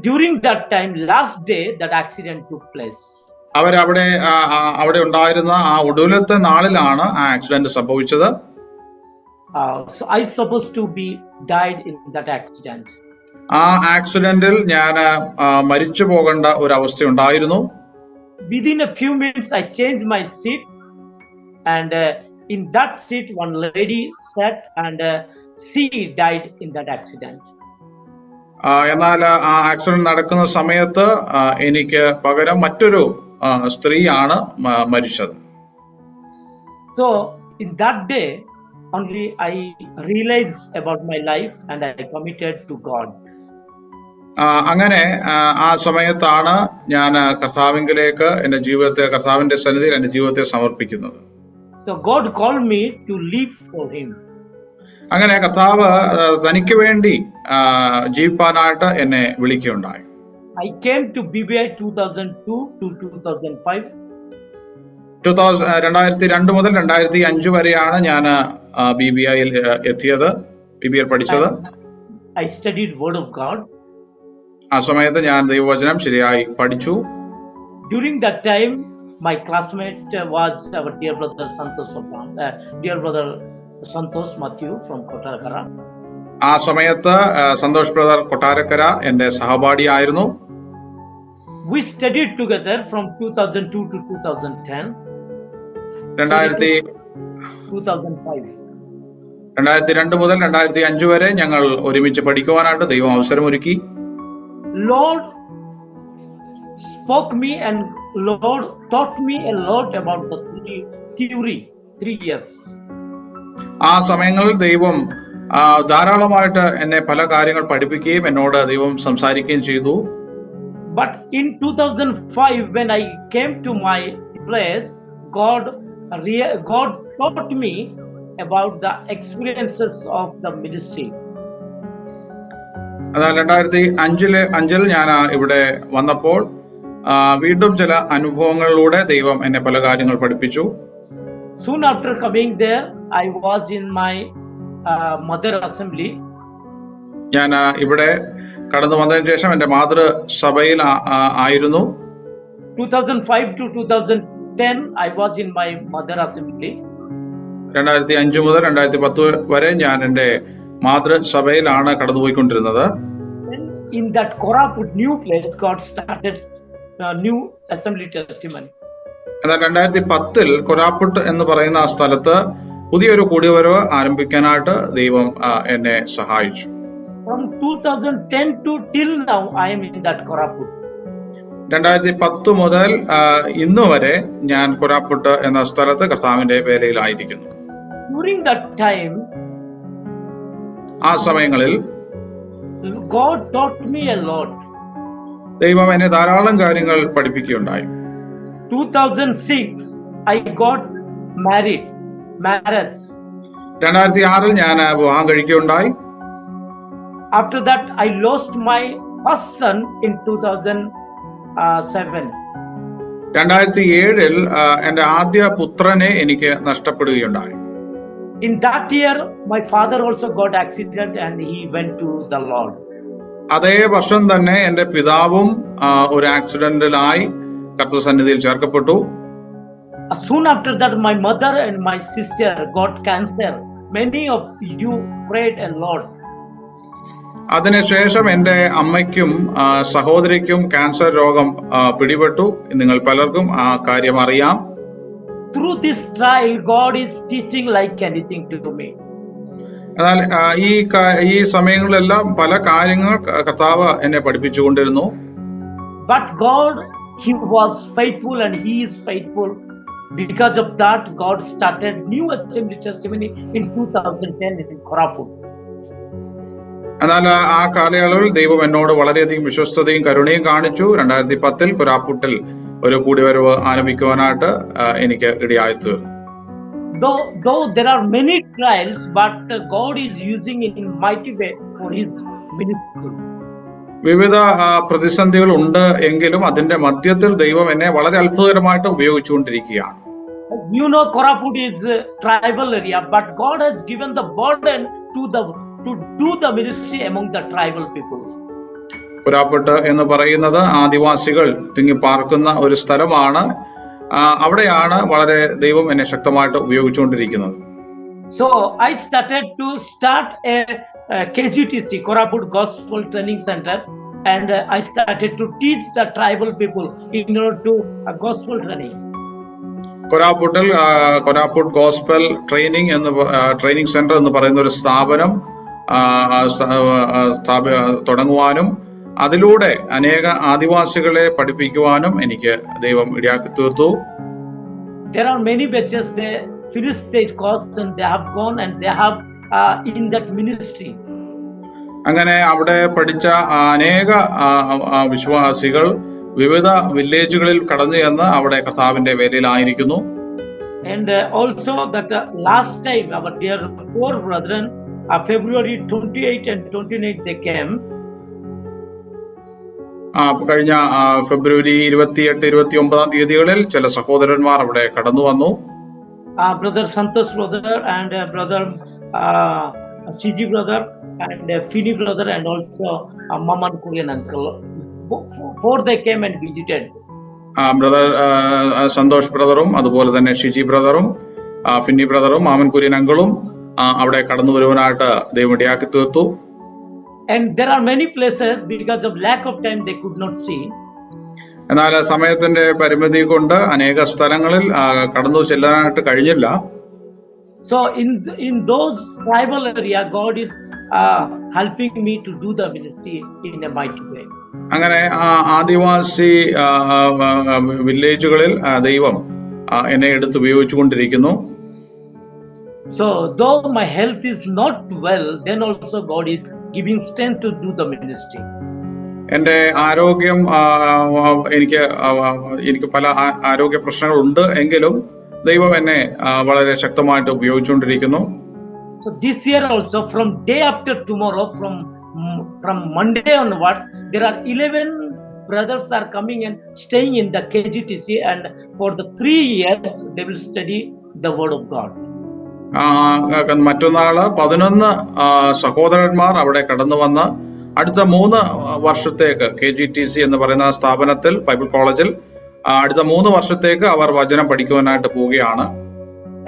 during that time, last day, that accident took place. അവിടെ ഉണ്ടായിരുന്ന ആ ഒടുവിലത്തെ നാളിലാണ് ആ ആക്സിഡന്റ് സംഭവിച്ചത്. So I supposed to be died in that accident. ആ ആക്സിഡന്റിൽ ഞാൻ മരിച്ചു പോകേണ്ട ഒരു അവസ്ഥ ഉണ്ടായിരുന്നു. Within a few minutes, I changed my seat, and in that seat, one lady sat, and she died in that accident. എന്നാൽ ആ ആക്സിഡന്റ് നടക്കുന്ന സമയത്ത് എനിക്ക് പകരം മറ്റൊരു സ്ത്രീയാണ് മരിച്ചത്. So in that day only I realized about my life and I committed to God. അങ്ങനെ ആ സമയത്താണ് ഞാൻ കർത്താവിലേക്ക് എൻ്റെ ജീവിതത്തെ, കർത്താവിന്റെ സന്നിധിയിൽ എൻ്റെ ജീവിതത്തെ സമർപ്പിക്കുന്നത്. So God called me to live for Him. അങ്ങനെ കർത്താവ് തനിക്ക് വേണ്ടി ജീവിപ്പാനായിട്ട് എന്നെ വിളിക്കുകയുണ്ടായി. I came to BBI 2002 to 2005. 2002 മുതൽ 2005 വരെയാണ് ഞാൻ BBIയിൽ എത്തിയത്, BBI പഠിച്ചത്. I studied Word of God. ആ സമയത്ത് ഞാൻ ദൈവവചനം ശരിയായി പഠിച്ചു. During that time, my classmate was our dear brother Santosh Matthew from Kotarakara. ആ സമയത്ത് സന്തോഷ് ബ്രദർ കൊട്ടാരക്കര എന്റെ സഹപാഠിയായിരുന്നു. We studied together from 2002 to 2010. 2005 2002 മുതൽ 2005 വരെ ഞങ്ങൾ ഒരുമിച്ച് പഠിക്കുവാനായിട്ട് ദൈവം അവസരമൊരുക്കി. Lord spoke me and Lord taught me a lot about the theory 3 years. ആ സമയങ്ങളിൽ ദൈവം ധാരാളമായിട്ട് എന്നെ പല കാര്യങ്ങൾ പഠിപ്പിക്കുകയും എന്നോട് ദൈവം സംസാരിക്കുകയും ചെയ്തു. But in 2005, when I came to my place, God taught me about the experiences of the ministry. എന്നാൽ 2005 ഞാൻ ഇവിടെ വന്നപ്പോൾ വീണ്ടും ചില അനുഭവങ്ങളിലൂടെ ദൈവം എന്നെ പല കാര്യങ്ങൾ പഠിപ്പിച്ചു. Soon after coming there, I was in my mother assembly. ഞാൻ ഇവിടെ കടന്നു വന്നതിന് ശേഷം എന്റെ മാതൃസഭയിൽ ആയിരുന്നു. 2005 to 2010, I was in my mother assembly. 2005 മുതൽ 2010 വരെ ഞാൻ എന്റെ മാതൃസഭയിലാണ് കടന്നുപോയിക്കൊണ്ടിരുന്നത്. In that Koraput new place, God started a new assembly testimony. എന്നാൽ 2010 കൊരാപ്പുട്ട് എന്ന് പറയുന്ന ആ സ്ഥലത്ത് പുതിയൊരു കൂടിവരവ് ആരംഭിക്കാനായിട്ട് ദൈവം എന്നെ സഹായിച്ചു. From 2010 to till now, I am in that Koraput. 2010 മുതൽ ഇന്ന് വരെ ഞാൻ കൊരാപ്പുട്ട് എന്ന സ്ഥലത്ത് കർത്താവിന്റെ വേലയിലായിരിക്കുന്നു. During that time, ആ സമയങ്ങളിൽ God taught me a lot. ദൈവം എന്നെ ധാരാളം കാര്യങ്ങൾ പഠിപ്പിക്കുകയുണ്ടായി. 2006, I got marriage. 2006 ഞാൻ വിവാഹം കഴിക്കുകയുണ്ടായി. After that, I lost my first son in 2007. 2007 എന്റെ ആദ്യ പുത്രനെ എനിക്ക് നഷ്ടപ്പെടുകയുണ്ടായി. In that year, my father also got accident and he went to the Lord. അതേ വർഷം തന്നെ എന്റെ പിതാവും ഒരു ആക്സിഡന്റിലായി കർത്തൃസന്നിധിയിൽ ചേർക്കപ്പെട്ടു. Soon after that, my mother and my sister got cancer. Many of you prayed a lot. അതിനുശേഷം എന്റെ അമ്മയ്ക്കും സഹോദരിക്കും ക്യാൻസർ രോഗം പിടിപെട്ടു. നിങ്ങൾ പലർക്കും ആ കാര്യം അറിയാം. Through this trial, God is teaching like anything to me. എന്നാൽ ഈ സമയങ്ങളിലെല്ലാം പല കാര്യങ്ങൾ കർത്താവ് എന്നെ പഠിപ്പിച്ചുകൊണ്ടിരുന്നു. But God, He was faithful and He is faithful. Because of that, God started new assembly testimony in 2010 in Koraput. എന്നാൽ ആ കാലയളവിൽ ദൈവം എന്നോട് വളരെയധികം വിശ്വസ്തതയും കരുണയും കാണിച്ചു. 2010 കൊരാപ്പുട്ടിൽ ഒരു കൂടിവരവ് ആരംഭിക്കുവാനായിട്ട് എനിക്ക് ഇടയായി തീർന്നു. Though there are many trials, but God is using it in mighty way for His ministry. വിവിധ പ്രതിസന്ധികൾ ഉണ്ട് എങ്കിലും അതിന്റെ മധ്യത്തിൽ ദൈവം എന്നെ വളരെ അത്ഭുതകരമായിട്ട് ഉപയോഗിച്ചുകൊണ്ടിരിക്കുകയാണ്. As you know, Koraput is a tribal area, but God has given the burden to do the ministry among the tribal people. Koraput എന്ന് പറയുന്നത് ആദിവാസികൾ തിങ്ങിപ്പാർക്കുന്ന ഒരു സ്ഥലമാണ്. അവിടെയാണ് വളരെ ദൈവം എന്നെ ശക്തമായിട്ട് ഉപയോഗിച്ചുകൊണ്ടിരിക്കുന്നത്. So I started a KGTC, Koraput Gospel Training Center, and I started to teach the tribal people in order to gospel training. Koraput gospel training centre എന്ന് പറയുന്ന ഒരു സ്ഥാപനം തുടങ്ങുവാനും അതിലൂടെ അനേക ആദിവാസികളെ പഠിപ്പിക്കുവാനും എനിക്ക് ദൈവം ഇടയാക്കി തീർത്തു. There are many batches, they finished their course and they have gone and they have in that ministry. അങ്ങനെ അവിടെ പഠിച്ച അനേക വിശ്വാസികൾ വിവിധ വില്ലേജുകളിൽ കടന്നു ചെന്ന് അവിടെ കർത്താവിന്റെ വേലയിലായിരിക്കുന്നു. And also that last time our dear 4 brethren, February 28 and 29 they came. കഴിഞ്ഞ ഫെബ്രുവരി 28, 29 തീയതികളിൽ ചില സഹോദരന്മാർ അവിടെ കടന്നു വന്നു. Brother Santosh brother and brother CG brother and Fini brother and also Maman Korean uncle. 4 they came and visited. Brother Santhosh ബ്രദറും അതുപോലെ തന്നെ ഷിജി ബ്രദറും ഫിന്നി ബ്രദറും മാമൻ കുര്യൻ അങ്കിളും അവിടെ കടന്നു വരുവാനായിട്ട് ദൈവം ഇടയാക്കി തീർത്തു. And there are many places because of lack of time they could not see. എന്നാൽ സമയത്തിന്റെ പരിമിതി കൊണ്ട് അനേക സ്ഥലങ്ങളിൽ കടന്നു ചെല്ലാനായിട്ട് കഴിഞ്ഞില്ല. So in those tribal area, God is helping me to do the ministry in a mighty way. അങ്ങനെ ആദിവാസി വില്ലേജുകളിൽ ദൈവം എന്നെ എടുത്ത് ഉപയോഗിച്ചുകൊണ്ടിരിക്കുന്നു. So though my health is not well, then also God is giving strength to do the ministry. എൻ്റെ ആരോഗ്യം എനിക്ക് പല ആരോഗ്യ പ്രശ്നങ്ങളുണ്ട് എങ്കിലും ദൈവം എന്നെ വളരെ ശക്തമായിട്ട് ഉപയോഗിച്ചുകൊണ്ടിരിക്കുന്നു. So this year also, from day after tomorrow, from Monday onwards, there are 11 brothers are coming and staying in the KGTC, and for the 3 years they will study the word of God. മറ്റന്നാള് 11 സഹോദരന്മാർ അവിടെ കടന്നു വന്ന് അടുത്ത 3 വർഷത്തേക്ക് KGTC എന്ന് പറയുന്ന സ്ഥാപനത്തിൽ, Bible കോളേജിൽ അടുത്ത 3 വർഷത്തേക്ക് അവർ വചനം പഠിക്കുവാനായിട്ട് പോവുകയാണ്.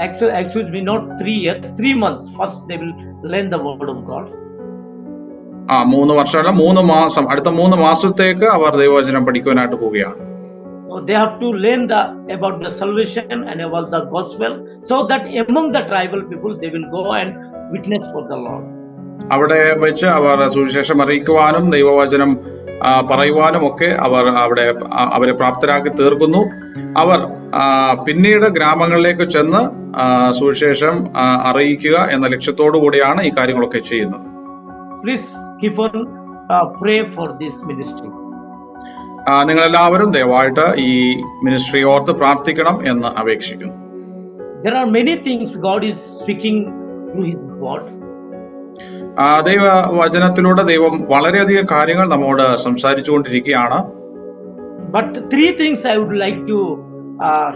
Excuse me, not 3 years, 3 months. First they will learn the word of God. 3 വർഷമല്ല, 3 മാസം, അടുത്ത 3 മാസത്തേക്ക് അവർ ദൈവവചനം പഠിക്കുവാനായിട്ട് പോവുകയാണ്. So they have to learn about the salvation and about the gospel, so that among the tribal people they will go and witness for the Lord. അവിടെ വെച്ച് അവർ സുവിശേഷം അറിയിക്കുവാനും ദൈവവചനം പറയുവാനും ഒക്കെ അവരെ പ്രാപ്തരാക്കി തീർക്കുന്നു. അവർ പിന്നീട് ഗ്രാമങ്ങളിലേക്ക് ചെന്ന് സുവിശേഷം അറിയിക്കുക എന്ന ലക്ഷ്യത്തോടു കൂടിയാണ് ഈ കാര്യങ്ങളൊക്കെ ചെയ്യുന്നത്. Please keep on pray for this ministry. നിങ്ങളെല്ലാവരും ദയവായിട്ട് ഈ മിനിസ്ട്രി ഓർത്ത് പ്രാർത്ഥിക്കണം എന്ന് അപേക്ഷിക്കുന്നു. There are many things God is speaking through His word. ദൈവവചനത്തിലൂടെ ദൈവം വളരെയധികം കാര്യങ്ങൾ നമ്മോട് സംസാരിച്ചു കൊണ്ടിരിക്കുകയാണ്. But 3 things I would like to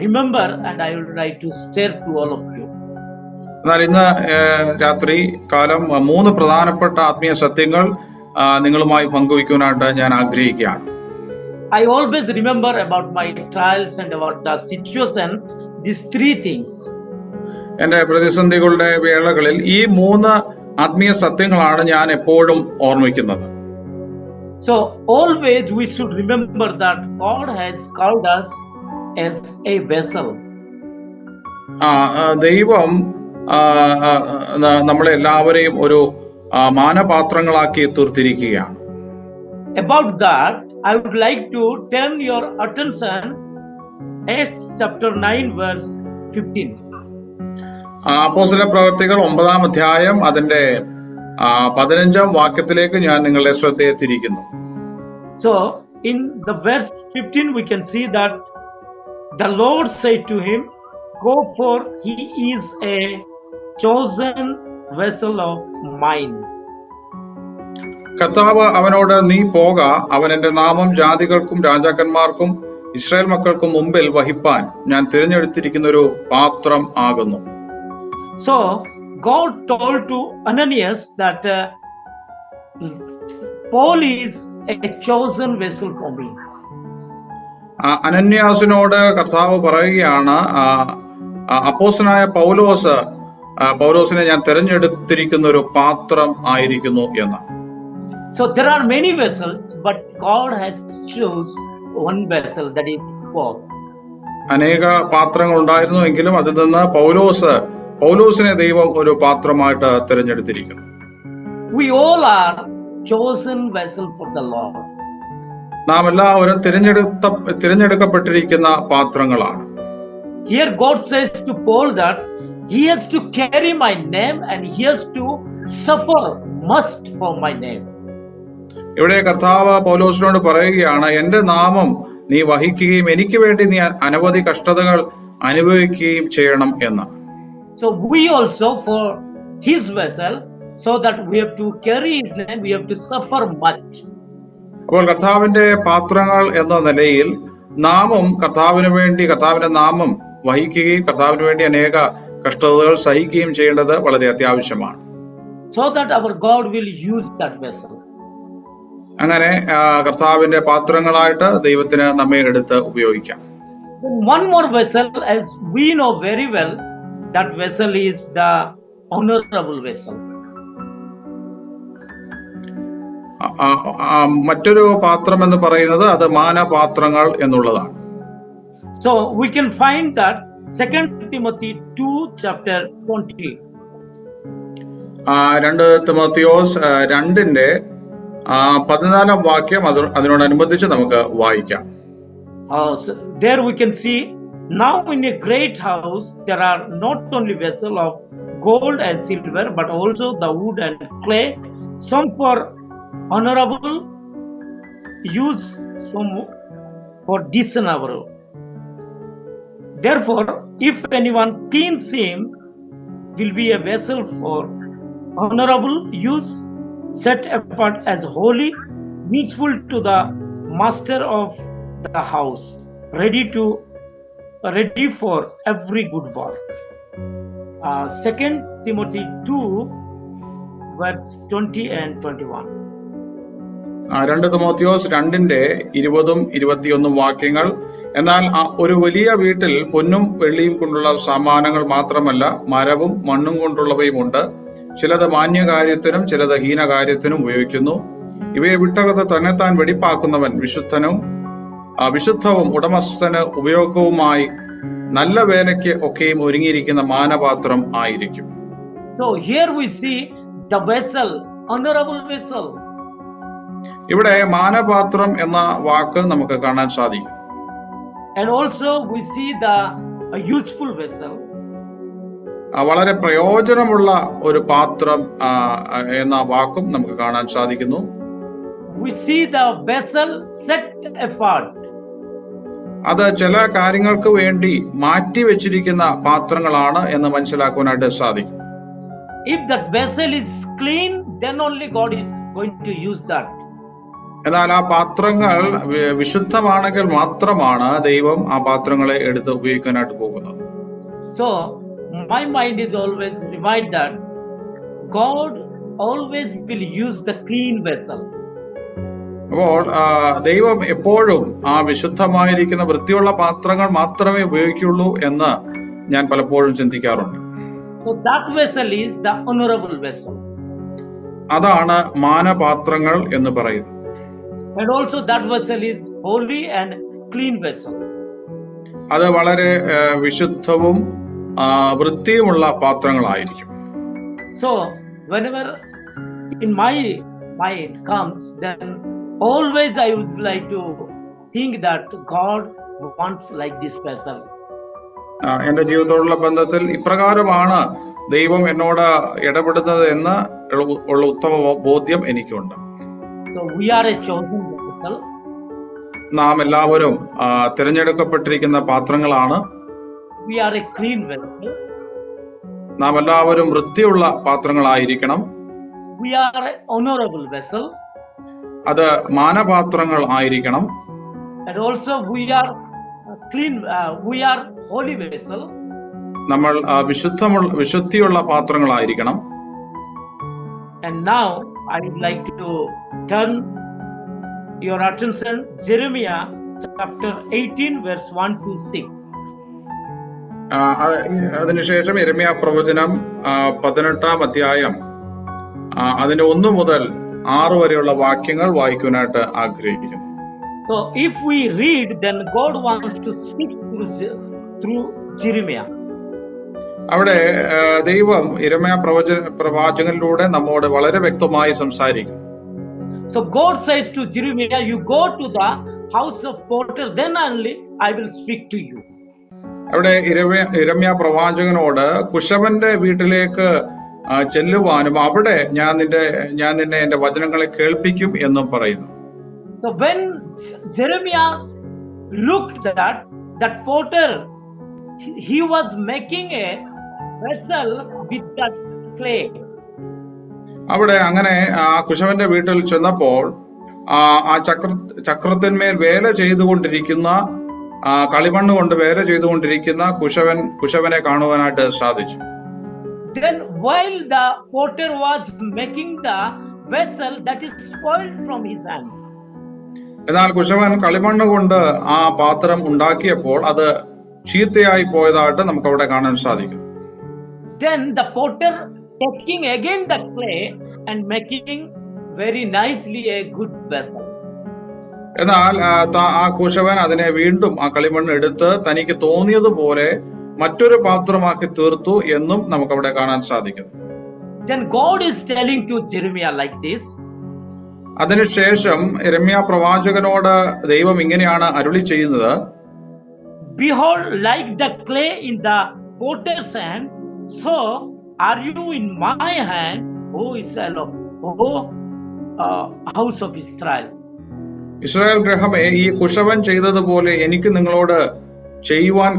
remember and I would like to share to all of you. എന്നാൽ ഇന്ന് രാത്രി കാലം 3 പ്രധാനപ്പെട്ട ആത്മീയ സത്യങ്ങൾ നിങ്ങളുമായി പങ്കുവയ്ക്കുവാനായിട്ട് ഞാൻ ആഗ്രഹിക്കുകയാണ്. I always remember about my trials and about the situation, these 3 things. എന്റെ പ്രതിസന്ധികളുടെ വേളകളിൽ ഈ 3 ആത്മീയ സത്യങ്ങളാണ് ഞാൻ എപ്പോഴും ഓർമ്മിക്കുന്നത്. So always we should remember that God has called us as a vessel. ദൈവം നമ്മളെല്ലാവരെയും ഒരു മാനപാത്രങ്ങളാക്കി തീർത്തിരിക്കുകയാണ്. About that, I would like to turn your attention Acts chapter 9 verse 15. അപ്പോസ്തല പ്രവൃത്തികൾ 9-ാം അധ്യായം അതിന്റെ 15-ാം വാക്യത്തിലേക്ക് ഞാൻ നിങ്ങളുടെ ശ്രദ്ധയെ തിരിക്കുന്നു. So in the verse 15 we can see that the Lord said to him, "Go, for he is a chosen vessel of mine." കർത്താവ് അവനോട്, നീ പോക, അവൻ എന്റെ നാമം ജാതികൾക്കും രാജാക്കന്മാർക്കും ഇസ്രായേൽ മക്കൾക്കും മുമ്പിൽ വഹിപ്പാൻ ഞാൻ തിരഞ്ഞെടുത്തിരിക്കുന്ന ഒരു പാത്രം ആകുന്നു. So God told to Ananias that Paul is a chosen vessel for me. അനന്യാസിനോട് കർത്താവ് പറയുകയാണ്, അപ്പോസ്തലനായ പൗലോസിനെ ഞാൻ തിരഞ്ഞെടുത്തിരിക്കുന്ന ഒരു പാത്രം ആയിരിക്കുന്നു എന്ന്. So there are many vessels, but God has chose one vessel, that is Paul. അനേക പാത്രങ്ങൾ ഉണ്ടായിരുന്നുവെങ്കിലും അതിൽ നിന്ന് പൗലോസിനെ ദൈവം ഒരു പാത്രമായിട്ട് തിരഞ്ഞെടുത്തിരിക്കുന്നു. We all are chosen vessel for the Lord. നാം എല്ലാവരും തിരഞ്ഞെടുക്കപ്പെട്ടിരിക്കുന്ന പാത്രങ്ങളാണ്. Here God says to Paul that he has to carry my name and he has to suffer must for my name. ഇവിടെ കർത്താവ് പൗലോസിനോട് പറയുകയാണ്, എന്റെ നാമം നീ വഹിക്കുകയും എനിക്ക് വേണ്ടി നീ അനവധി കഷ്ടതകൾ അനുഭവിക്കുകയും ചെയ്യണം എന്ന്. So we also for his vessel, so that we have to carry his name, we have to suffer much. അപ്പോൾ കർത്താവിന്റെ പാത്രങ്ങൾ എന്ന നിലയിൽ നാമും കർത്താവിന്റെ നാമം വഹിക്കുകയും കർത്താവിന് വേണ്ടി അനേക കഷ്ടതകൾ സഹിക്കുകയും ചെയ്യേണ്ടത് വളരെ അത്യാവശ്യമാണ്. So that our God will use that vessel. അങ്ങനെ കർത്താവിന്റെ പാത്രങ്ങളായിട്ട് ദൈവത്തിന് നമ്മെ എടുത്ത് ഉപയോഗിക്കാം. One more vessel, as we know very well, that vessel is the honorable vessel. മറ്റൊരു പാത്രം എന്ന് പറയുന്നത് അത് മാനപാത്രങ്ങൾ എന്നുള്ളതാണ്. So we can find that 2 Timothy 2 chapter 20. 2 Timotheos 2:14 വാക്യം അതിനോടനുബന്ധിച്ച് നമുക്ക് വായിക്കാം. So there we can see, now in a great house there are not only vessels of gold and silver, but also the wood and clay, some for honorable use, some for dishonorable. Therefore, if anyone cleans him, will be a vessel for honorable use, set apart as holy, useful to the master of the house, ready for every good work. 2 Timothy 2 verse 20 and 21. 2 Timotheos 2:20-21 വാക്യങ്ങൾ. എന്നാൽ ഒരു വലിയ വീട്ടിൽ പൊന്നും വെള്ളിയും കൊണ്ടുള്ള സാമാനങ്ങൾ മാത്രമല്ല, മരവും മണ്ണും കൊണ്ടുള്ളവയും ഉണ്ട്. ചിലത് മാന്യകാര്യത്തിനും ചിലത് ഹീനകാര്യത്തിനും ഉപയോഗിക്കുന്നു. ഇവയെ വിട്ടകത്ത് തന്നെത്താൻ വെടിപ്പാക്കുന്നവൻ വിശുദ്ധവും ഉടമസ്ഥന് ഉപയോഗവുമായി നല്ല വേലയ്ക്ക് ഒക്കെയും ഒരുങ്ങിയിരിക്കുന്ന മാനപാത്രം ആയിരിക്കും. So here we see the vessel, honorable vessel. ഇവിടെ മാനപാത്രം എന്ന വാക്ക് നമുക്ക് കാണാൻ സാധിക്കും. And also we see the useful vessel. വളരെ പ്രയോജനമുള്ള ഒരു പാത്രം എന്ന വാക്കും നമുക്ക് കാണാൻ സാധിക്കുന്നു. We see the vessel set apart. അത് ചില കാര്യങ്ങൾക്ക് വേണ്ടി മാറ്റി വെച്ചിരിക്കുന്ന പാത്രങ്ങളാണ് എന്ന് മനസ്സിലാക്കുവാനായിട്ട് സാധിക്കും. If that vessel is clean, then only God is going to use that. എന്നാൽ ആ പാത്രങ്ങൾ വിശുദ്ധമാണെങ്കിൽ മാത്രമാണ് ദൈവം ആ പാത്രങ്ങളെ എടുത്ത് ഉപയോഗിക്കാനായിട്ട് പോകുന്നത്. So my mind is always remind that God always will use the clean vessel. അപ്പോൾ ദൈവം എപ്പോഴും ആ വിശുദ്ധമായിരിക്കുന്ന വൃത്തിയുള്ള പാത്രങ്ങൾ മാത്രമേ ഉപയോഗിക്കുള്ളൂ എന്ന് ഞാൻ പലപ്പോഴും ചിന്തിക്കാറുണ്ട്. So that vessel is the honorable vessel. അതാണ് മാനപാത്രങ്ങൾ എന്ന് പറയുന്നത്. And also that vessel is holy and clean vessel. അത് വളരെ വിശുദ്ധവും വൃത്തിയുമുള്ള പാത്രങ്ങളായിരിക്കും. So whenever in my mind comes, then always I would like to think that God wants like this vessel. എന്റെ ജീവിതത്തോടുള്ള ബന്ധത്തിൽ ഇപ്രകാരമാണ് ദൈവം എന്നോട് ഇടപെടുന്നത് എന്ന് ഉള്ള ഉത്തമ ബോധ്യം എനിക്കുണ്ട്. So we are a chosen vessel. നാം എല്ലാവരും തിരഞ്ഞെടുക്കപ്പെട്ടിരിക്കുന്ന പാത്രങ്ങളാണ്. We are a clean vessel. നാം എല്ലാവരും വൃത്തിയുള്ള പാത്രങ്ങളായിരിക്കണം. We are an honorable vessel. അത് മാനപാത്രങ്ങൾ ആയിരിക്കണം. And also we are clean, we are holy vessel. നമ്മൾ വിശുദ്ധിയുള്ള പാത്രങ്ങളായിരിക്കണം. And now I would like to turn your attention Jeremiah chapter 18 verse 1 to 6. അതിനുശേഷം യിരെമ്യാ പ്രവചനം 18-ാം അധ്യായം അതിന്റെ 1 മുതൽ 6 വരെയുള്ള വാക്യങ്ങൾ വായിക്കാനായിട്ട് ആഗ്രഹിക്കുന്നു. So if we read, then God wants to speak through Jeremiah. അവിടെ ദൈവം യിരെമ്യാ പ്രവാചകനിലൂടെ നമ്മോട് വളരെ വ്യക്തമായി സംസാരിക്കും. So God says to Jeremiah, you go to the house of potter, then only I will speak to you. അവിടെ യിരെമ്യാ പ്രവാചകനോട് കുശവന്റെ വീട്ടിലേക്ക് ചെല്ലുവാനും അവിടെ ഞാൻ നിന്നെ എന്റെ വചനങ്ങളെ കേൾപ്പിക്കും എന്നും പറയുന്നു. So when Jeremiah looked that potter, he was making a vessel with that clay. അവിടെ അങ്ങനെ ആ കുശവന്റെ വീട്ടിൽ ചെന്നപ്പോൾ ആ ചക്രത്തിന്മേൽ വേല ചെയ്തുകൊണ്ടിരിക്കുന്ന കളിമണ്ണ് കൊണ്ട് വേല ചെയ്തുകൊണ്ടിരിക്കുന്ന കുശവനെ കാണുവാനായിട്ട് സാധിച്ചു. Then while the potter was making the vessel, that is spoiled from his hand. എന്നാൽ കുശവൻ കളിമണ്ണ് കൊണ്ട് ആ പാത്രം ഉണ്ടാക്കിയപ്പോൾ അത് ചീത്തയായി പോയതായിട്ട് നമുക്ക് അവിടെ കാണാൻ സാധിക്കും. Then the potter taking again the clay and making very nicely a good vessel. എന്നാൽ ആ കുശവൻ അതിനെ വീണ്ടും ആ കളിമണ്ണ് എടുത്ത് തനിക്ക് തോന്നിയതുപോലെ മറ്റൊരു പാത്രമാക്കി തീർത്തു എന്നും നമുക്ക് അവിടെ കാണാൻ സാധിക്കുന്നു. Then God is telling to Jeremiah like this. അതിനുശേഷം യിരെമ്യാ പ്രവാചകനോട് ദൈവം ഇങ്ങനെയാണ് അരുളി ചെയ്യുന്നത്: Behold, like the clay in the potter's hand, so are you in my hand, O Israel, house of Israel. Israel ഗൃഹമേ, ഈ കുശവൻ ചെയ്തതുപോലെ എനിക്ക് നിങ്ങളോട് ചെയ്യുവാൻ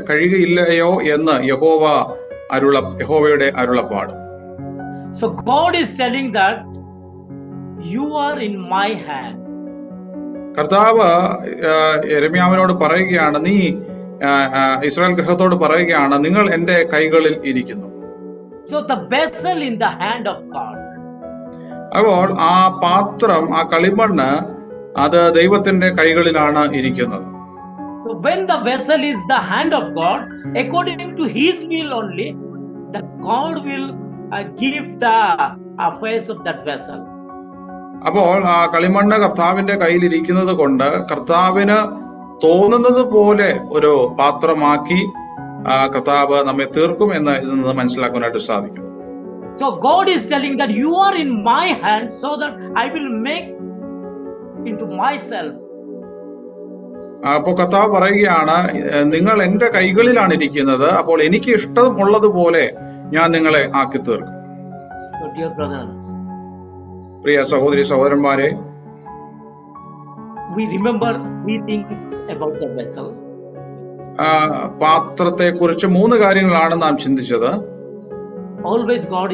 കഴിയുകയില്ലയോ എന്ന് യഹോവയുടെ അരുളപ്പാട്. So God is telling that you are in my hand. കർത്താവ് യിരെമ്യാവിനോട് പറയുകയാണ്, നീ ഇസ്രായേൽ ഗൃഹത്തോട് പറയുകയാണ്, നിങ്ങൾ എന്റെ കൈകളിൽ ഇരിക്കുന്നു. So the vessel in the hand of God. അപ്പോൾ ആ പാത്രം, ആ കളിമണ്ണ്, അത് ദൈവത്തിന്റെ കൈകളിലാണ് ഇരിക്കുന്നത്. So when the vessel is the hand of God, according to His will only, the God will give the affairs of that vessel. അപ്പോൾ ആ കളിമണ്ണ് കർത്താവിന്റെ കയ്യിലിരിക്കുന്നത് കൊണ്ട് കർത്താവിന് തോന്നുന്നത് പോലെ ഒരു പാത്രമാക്കി കർത്താവ് നമ്മെ തീർക്കും എന്ന് ഇതിൽ നിന്ന് മനസ്സിലാക്കാനായിട്ട് സാധിക്കും. So God is telling that you are in my hand, so that I will make into myself. അപ്പോൾ കർത്താവ് പറയുകയാണ്, നിങ്ങൾ എന്റെ കൈകളിലാണ് ഇരിക്കുന്നത്, അപ്പോൾ എനിക്ക് ഇഷ്ടമുള്ളതുപോലെ ഞാൻ നിങ്ങളെ ആക്കി തീർക്കും. So dear brothers, പ്രിയ സഹോദരി സഹോദരന്മാരെ, we remember 3 things about the vessel. പാത്രത്തെ കുറിച്ച് 3 കാര്യങ്ങളാണ് നാം ചിന്തിച്ചത്. Always God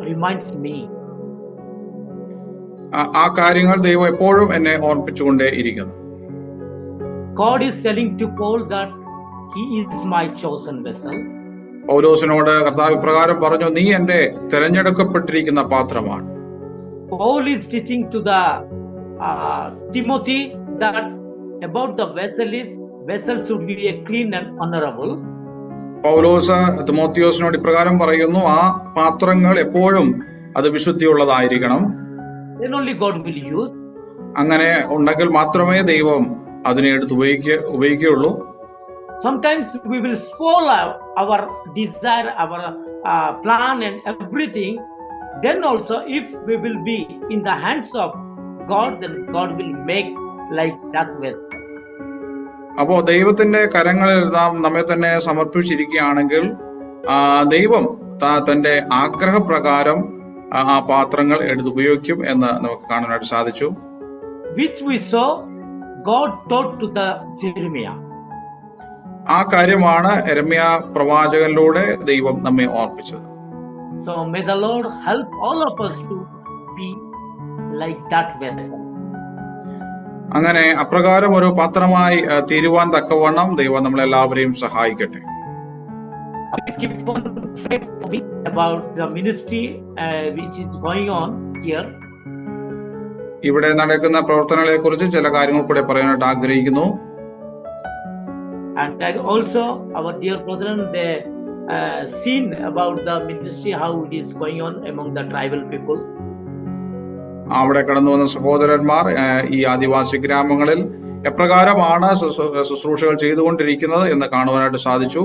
reminds me. ആ കാര്യങ്ങൾ ദൈവം എപ്പോഴും എന്നെ ഓർമ്മിപ്പിച്ചുകൊണ്ടേ ഇരിക്കുന്നു. God is telling to Paul that he is my chosen vessel. പൗലോസിനോട് കർത്താവ് ഇപ്രകാരം പറഞ്ഞു, നീ എന്റെ തിരഞ്ഞെടുക്കപ്പെട്ടിരിക്കുന്ന പാത്രമാണ്. Paul is teaching to the Timothy that about the vessel should be a clean and honorable. പൗലോസ് തിമോത്തിയോസിനോട് ഇപ്രകാരം പറയുന്നു, ആ പാത്രങ്ങൾ എപ്പോഴും അത് വിശുദ്ധിയുള്ളതായിരിക്കണം. Then only God will use. അങ്ങനെ ഉണ്ടെങ്കിൽ മാത്രമേ ദൈവം അതിനെ എടുത്ത് ഉപയോഗിക്കുകയുള്ളൂ. Sometimes we will spoil our desire, our plan and everything. Then also, if we will be in the hands of God, then God will make like that vessel. അപ്പോ ദൈവത്തിന്റെ കരങ്ങളിൽ നാം നമ്മെ തന്നെ സമർപ്പിച്ചിരിക്കുകയാണെങ്കിൽ ദൈവം തന്റെ ആഗ്രഹപ്രകാരം ആ പാത്രങ്ങൾ എടുത്തുപയോഗിക്കും എന്ന് നമുക്ക് കാണാനായിട്ട് സാധിച്ചു. Which we saw God taught to the Jeremiah. ആ കാര്യമാണ് യിരെമ്യാ പ്രവാചകനിലൂടെ ദൈവം നമ്മെ ഓർപ്പിച്ചത്. So may the Lord help all of us to be like that vessel. അങ്ങനെ അപ്രകാരം ഒരു പാത്രമായി തീരുവാൻ തക്കവണ്ണം ദൈവം നമ്മളെല്ലാവരെയും സഹായിക്കട്ടെ. Please keep on praying for me about the ministry which is going on here. ഇവിടെ നടക്കുന്ന പ്രവർത്തനങ്ങളെ കുറിച്ച് ചില കാര്യങ്ങൾ കൂടെ പറയാനായിട്ട് ആഗ്രഹിക്കുന്നു. And also our dear brethren, they seen about the ministry, how it is going on among the tribal people. അവിടെ കടന്നു വന്ന സഹോദരന്മാർ ഈ ആദിവാസി ഗ്രാമങ്ങളിൽ എപ്രകാരമാണ് ശുശ്രൂഷകൾ ചെയ്തുകൊണ്ടിരിക്കുന്നത് എന്ന് കാണുവാനായിട്ട് സാധിച്ചു.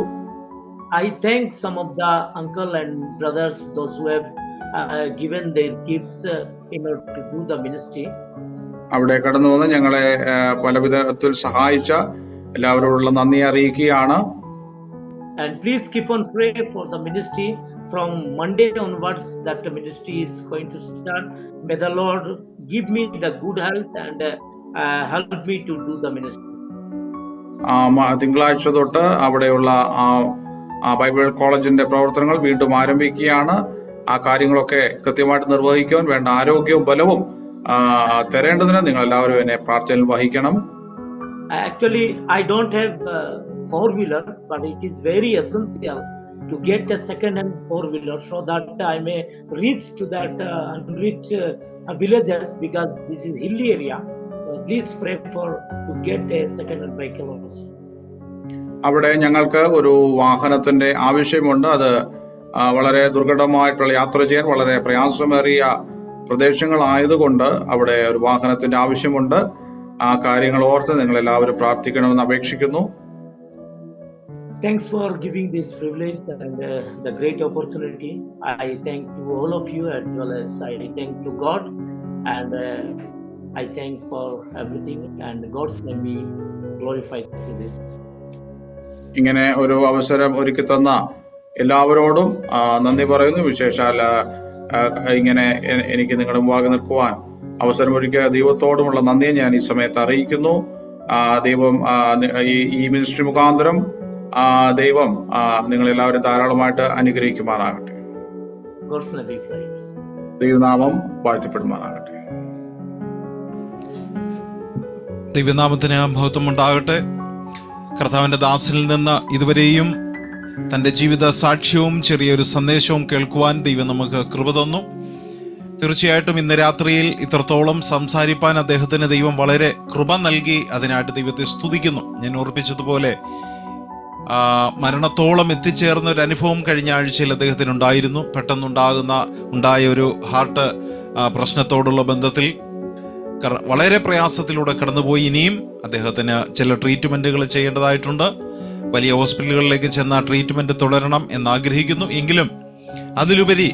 I thank some of the uncle and brothers, those who have given their gifts in order to do the ministry. അവിടെ കടന്നു വന്ന് ഞങ്ങളെ പല വിധത്തിൽ സഹായിച്ച എല്ലാവരോടുള്ള നന്ദി അറിയിക്കുകയാണ്. And please keep on praying for the ministry. From Monday onwards, that the ministry is going to start. May the Lord give me the good health and help me to do the ministry. തിങ്കളാഴ്ച തൊട്ട് അവിടെയുള്ള Bible കോളേജിന്റെ പ്രവർത്തനങ്ങൾ വീണ്ടും ആരംഭിക്കുകയാണ്. ആ കാര്യങ്ങളൊക്കെ കൃത്യമായിട്ട് നിർവഹിക്കുവാൻ വേണ്ട ആരോഗ്യവും ബലവും തരേണ്ടതിന് നിങ്ങൾ എല്ലാവരും എന്നെ പ്രാർത്ഥനയിൽ വഹിക്കണം. Actually, I don't have 4-wheeler, but it is very essential to get a second-hand 4-wheeler so that I may reach to that unreached villages, because this is hilly area. Please pray to get a second-hand vehicle also. അവിടെ ഞങ്ങൾക്ക് ഒരു വാഹനത്തിന്റെ ആവശ്യമുണ്ട്. അത് വളരെ ദുർഘടമായിട്ടുള്ള യാത്ര ചെയ്യാൻ വളരെ പ്രയാസമേറിയ പ്രദേശങ്ങളായതുകൊണ്ട് അവിടെ ഒരു വാഹനത്തിന്റെ ആവശ്യമുണ്ട്. ആ കാര്യങ്ങൾ ഓർത്ത് നിങ്ങൾ എല്ലാവരും പ്രാർത്ഥിക്കണമെന്ന് അപേക്ഷിക്കുന്നു. Thanks for giving this privilege and the great opportunity. I thank to all of you as well as I thank to God, and I thank for everything, and God's name be glorified through this. ഇങ്ങനെ ഒരു അവസരം ഒരുക്കി തന്ന എല്ലാവരോടും നന്ദി പറയുന്നു. വിശേഷാൽ ഇങ്ങനെ എനിക്ക് നിങ്ങളുടെ മുമ്പാകെ നിൽക്കുവാൻ അവസരമൊരുക്കിയ ദൈവത്തോടുമുള്ള നന്ദിയെ ഞാൻ ഈ സമയത്ത് അറിയിക്കുന്നു. ദൈവം ഈ മിനിസ്ട്രി മുഖാന്തരം ദൈവം നിങ്ങളെല്ലാവരും ധാരാളമായിട്ട് അനുഗ്രഹിക്കുമാറാകട്ടെ. ദൈവനാമം വാഴ്ത്തപ്പെടുമാറാകട്ടെ. ദൈവനാമത്തിന് മഹത്വം ഉണ്ടാകട്ടെ. കർത്താവിന്റെ ദാസനിൽ നിന്ന് ഇതുവരെയും തൻ്റെ ജീവിത സാക്ഷ്യവും ചെറിയൊരു സന്ദേശവും കേൾക്കുവാൻ ദൈവം നമുക്ക് കൃപ തന്നു. തീർച്ചയായിട്ടും ഇന്ന് രാത്രിയിൽ ഇത്രത്തോളം സംസാരിപ്പാൻ അദ്ദേഹത്തിന് ദൈവം വളരെ കൃപ നൽകി. അതിനായിട്ട് ദൈവത്തെ സ്തുതിക്കുന്നു. ഞാൻ ഓർപ്പിച്ചതുപോലെ മരണത്തോളം എത്തിച്ചേർന്ന ഒരു അനുഭവം കഴിഞ്ഞ ആഴ്ചയിൽ അദ്ദേഹത്തിന് ഉണ്ടായിരുന്നു. ഉണ്ടായ ഒരു ഹാർട്ട് പ്രശ്നത്തോടുള്ള ബന്ധത്തിൽ വളരെ പ്രയാസത്തിലൂടെ കടന്നുപോയി. ഇനിയും അദ്ദേഹത്തിന് ചില ട്രീറ്റ്മെൻറ്റുകൾ ചെയ്യേണ്ടതായിട്ടുണ്ട്. വലിയ ഹോസ്പിറ്റലുകളിലേക്ക് ചെന്ന ട്രീറ്റ്മെൻറ്റ് തുടരണം എന്നാഗ്രഹിക്കുന്നു. എങ്കിലും അതിലുപരി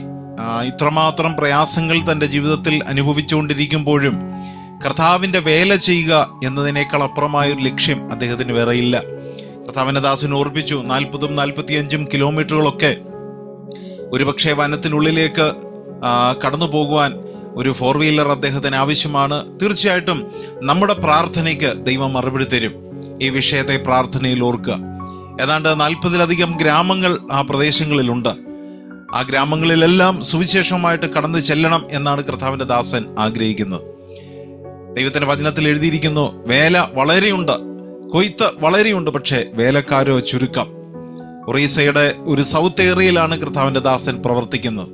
ഇത്രമാത്രം പ്രയാസങ്ങൾ തൻ്റെ ജീവിതത്തിൽ അനുഭവിച്ചുകൊണ്ടിരിക്കുമ്പോഴും കർത്താവിൻ്റെ വേല ചെയ്യുക എന്നതിനേക്കാൾ അപ്പുറമായൊരു ലക്ഷ്യം അദ്ദേഹത്തിന് വേറെയില്ല. കർത്താവിൻ്റെ ദാസൻ ഓർപ്പിച്ചു, 40-45 കിലോമീറ്ററുകളൊക്കെ ഒരുപക്ഷെ വനത്തിനുള്ളിലേക്ക് കടന്നു പോകുവാൻ ഒരു 4 വീലർ അദ്ദേഹത്തിന് ആവശ്യമാണ്. തീർച്ചയായിട്ടും നമ്മുടെ പ്രാർത്ഥനയ്ക്ക് ദൈവം മറുപടി തരും. ഈ വിഷയത്തെ പ്രാർത്ഥനയിൽ ഓർക്കുക. ഏതാണ്ട് 40-ലധികം ഗ്രാമങ്ങൾ ആ പ്രദേശങ്ങളിലുണ്ട്. ആ ഗ്രാമങ്ങളിലെല്ലാം സുവിശേഷമായിട്ട് കടന്നു ചെല്ലണം എന്നാണ് കർത്താവിൻ്റെ ദാസൻ ആഗ്രഹിക്കുന്നത്. ദൈവത്തിന്റെ വചനത്തിൽ എഴുതിയിരിക്കുന്നു, വേല വളരെയുണ്ട്, കൊയ്ത്ത് വളരെയുണ്ട്, പക്ഷേ വേലക്കാരോ ചുരുക്കം. ഒറീസയുടെ ഒരു സൗത്ത് ഏരിയയിലാണ് കർത്താവിൻ്റെ ദാസൻ പ്രവർത്തിക്കുന്നത്.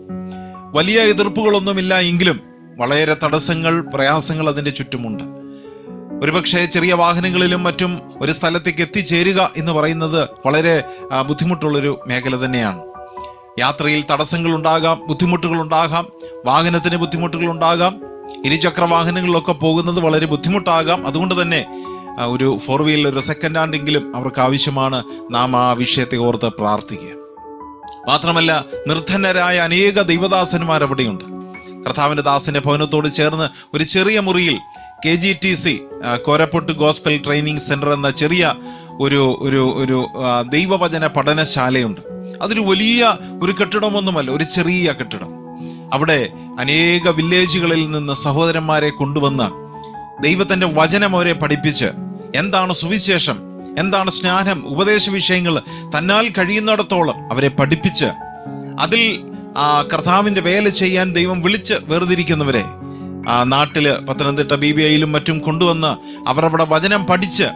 വലിയ എതിർപ്പുകളൊന്നുമില്ല, എങ്കിലും വളരെ തടസ്സങ്ങൾ, പ്രയാസങ്ങൾ അതിൻ്റെ ചുറ്റുമുണ്ട്. ഒരുപക്ഷെ ചെറിയ വാഹനങ്ങളിലും മറ്റും ഒരു സ്ഥലത്തേക്ക് എത്തിച്ചേരുക എന്ന് പറയുന്നത് വളരെ ബുദ്ധിമുട്ടുള്ളൊരു മേഖല തന്നെയാണ്. യാത്രയിൽ തടസ്സങ്ങൾ ഉണ്ടാകാം, ബുദ്ധിമുട്ടുകൾ ഉണ്ടാകാം, വാഹനത്തിന് ബുദ്ധിമുട്ടുകൾ ഉണ്ടാകാം, ഇരുചക്ര വാഹനങ്ങളിലൊക്കെ പോകുന്നത് വളരെ ബുദ്ധിമുട്ടാകാം. അതുകൊണ്ട് തന്നെ ഒരു 4 വീലർ, ഒരു സെക്കൻഡ് ഹാൻഡെങ്കിലും അവർക്ക് ആവശ്യമാണ്. നാം ആ വിഷയത്തെ ഓർത്ത് പ്രാർത്ഥിക്കുക. മാത്രമല്ല, നിർധനരായ അനേക ദൈവദാസന്മാർ അവിടെയുണ്ട്. കർത്താവിൻ്റെ ദാസന്റെ ഭവനത്തോട് ചേർന്ന് ഒരു ചെറിയ മുറിയിൽ KGTC കോരപ്പൊട്ട് ഗോസ്പൽ ട്രെയിനിങ് സെന്റർ എന്ന ചെറിയ ഒരു ദൈവവചന പഠനശാലയുണ്ട്. അതൊരു വലിയ ഒരു കെട്ടിടമൊന്നുമല്ല, ഒരു ചെറിയ കെട്ടിടം. അവിടെ അനേക വില്ലേജുകളിൽ നിന്ന് സഹോദരന്മാരെ കൊണ്ടുവന്ന് ദൈവത്തിന്റെ വചനം അവരെ പഠിപ്പിച്ച് എന്താണ് സുവിശേഷം, എന്താണ് സ്നാനം, ഉപദേശ വിഷയങ്ങൾ തന്നാൽ കഴിയുന്നിടത്തോളം അവരെ പഠിപ്പിച്ച് അതിൽ കർത്താവിന്റെ വേല ചെയ്യാൻ ദൈവം വിളിച്ച് വേർതിരിക്കുന്നവരെ നാട്ടില് പത്തനംതിട്ട BBIയിലും മറ്റും കൊണ്ടുവന്ന് അവർ അവിടെ വചനം പഠിച്ച്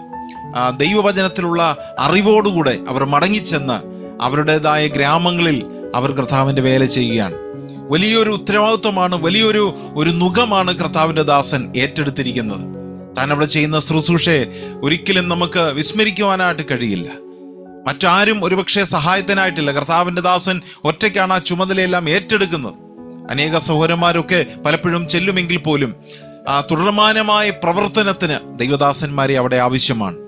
ദൈവവചനത്തിലുള്ള അറിവോടുകൂടെ അവർ മടങ്ങിച്ചെന്ന് അവരുടേതായ ഗ്രാമങ്ങളിൽ അവർ കർത്താവിന്റെ വേല ചെയ്യുകയാണ്. വലിയൊരു ഉത്തരവാദിത്വമാണ്, വലിയൊരു നുഖമാണ് കർത്താവിന്റെ ദാസൻ ഏറ്റെടുത്തിരിക്കുന്നത്. താൻ അവിടെ ചെയ്യുന്ന ശുശ്രൂഷയെ ഒരിക്കലും നമുക്ക് വിസ്മരിക്കുവാനായിട്ട് കഴിയില്ല. മറ്റാരും ഒരുപക്ഷെ സഹായത്തിനായിട്ടില്ല. കർത്താവിന്റെ ദാസൻ ഒറ്റയ്ക്കാണ് ആ ചുമതലയെല്ലാം ഏറ്റെടുക്കുന്നത്. അനേക സഹോദരന്മാരൊക്കെ പലപ്പോഴും ചെല്ലുമെങ്കിൽ പോലും തുടർമാനമായ പ്രവർത്തനത്തിന് ദൈവദാസന്മാരെ അവിടെ ആവശ്യമാണ്.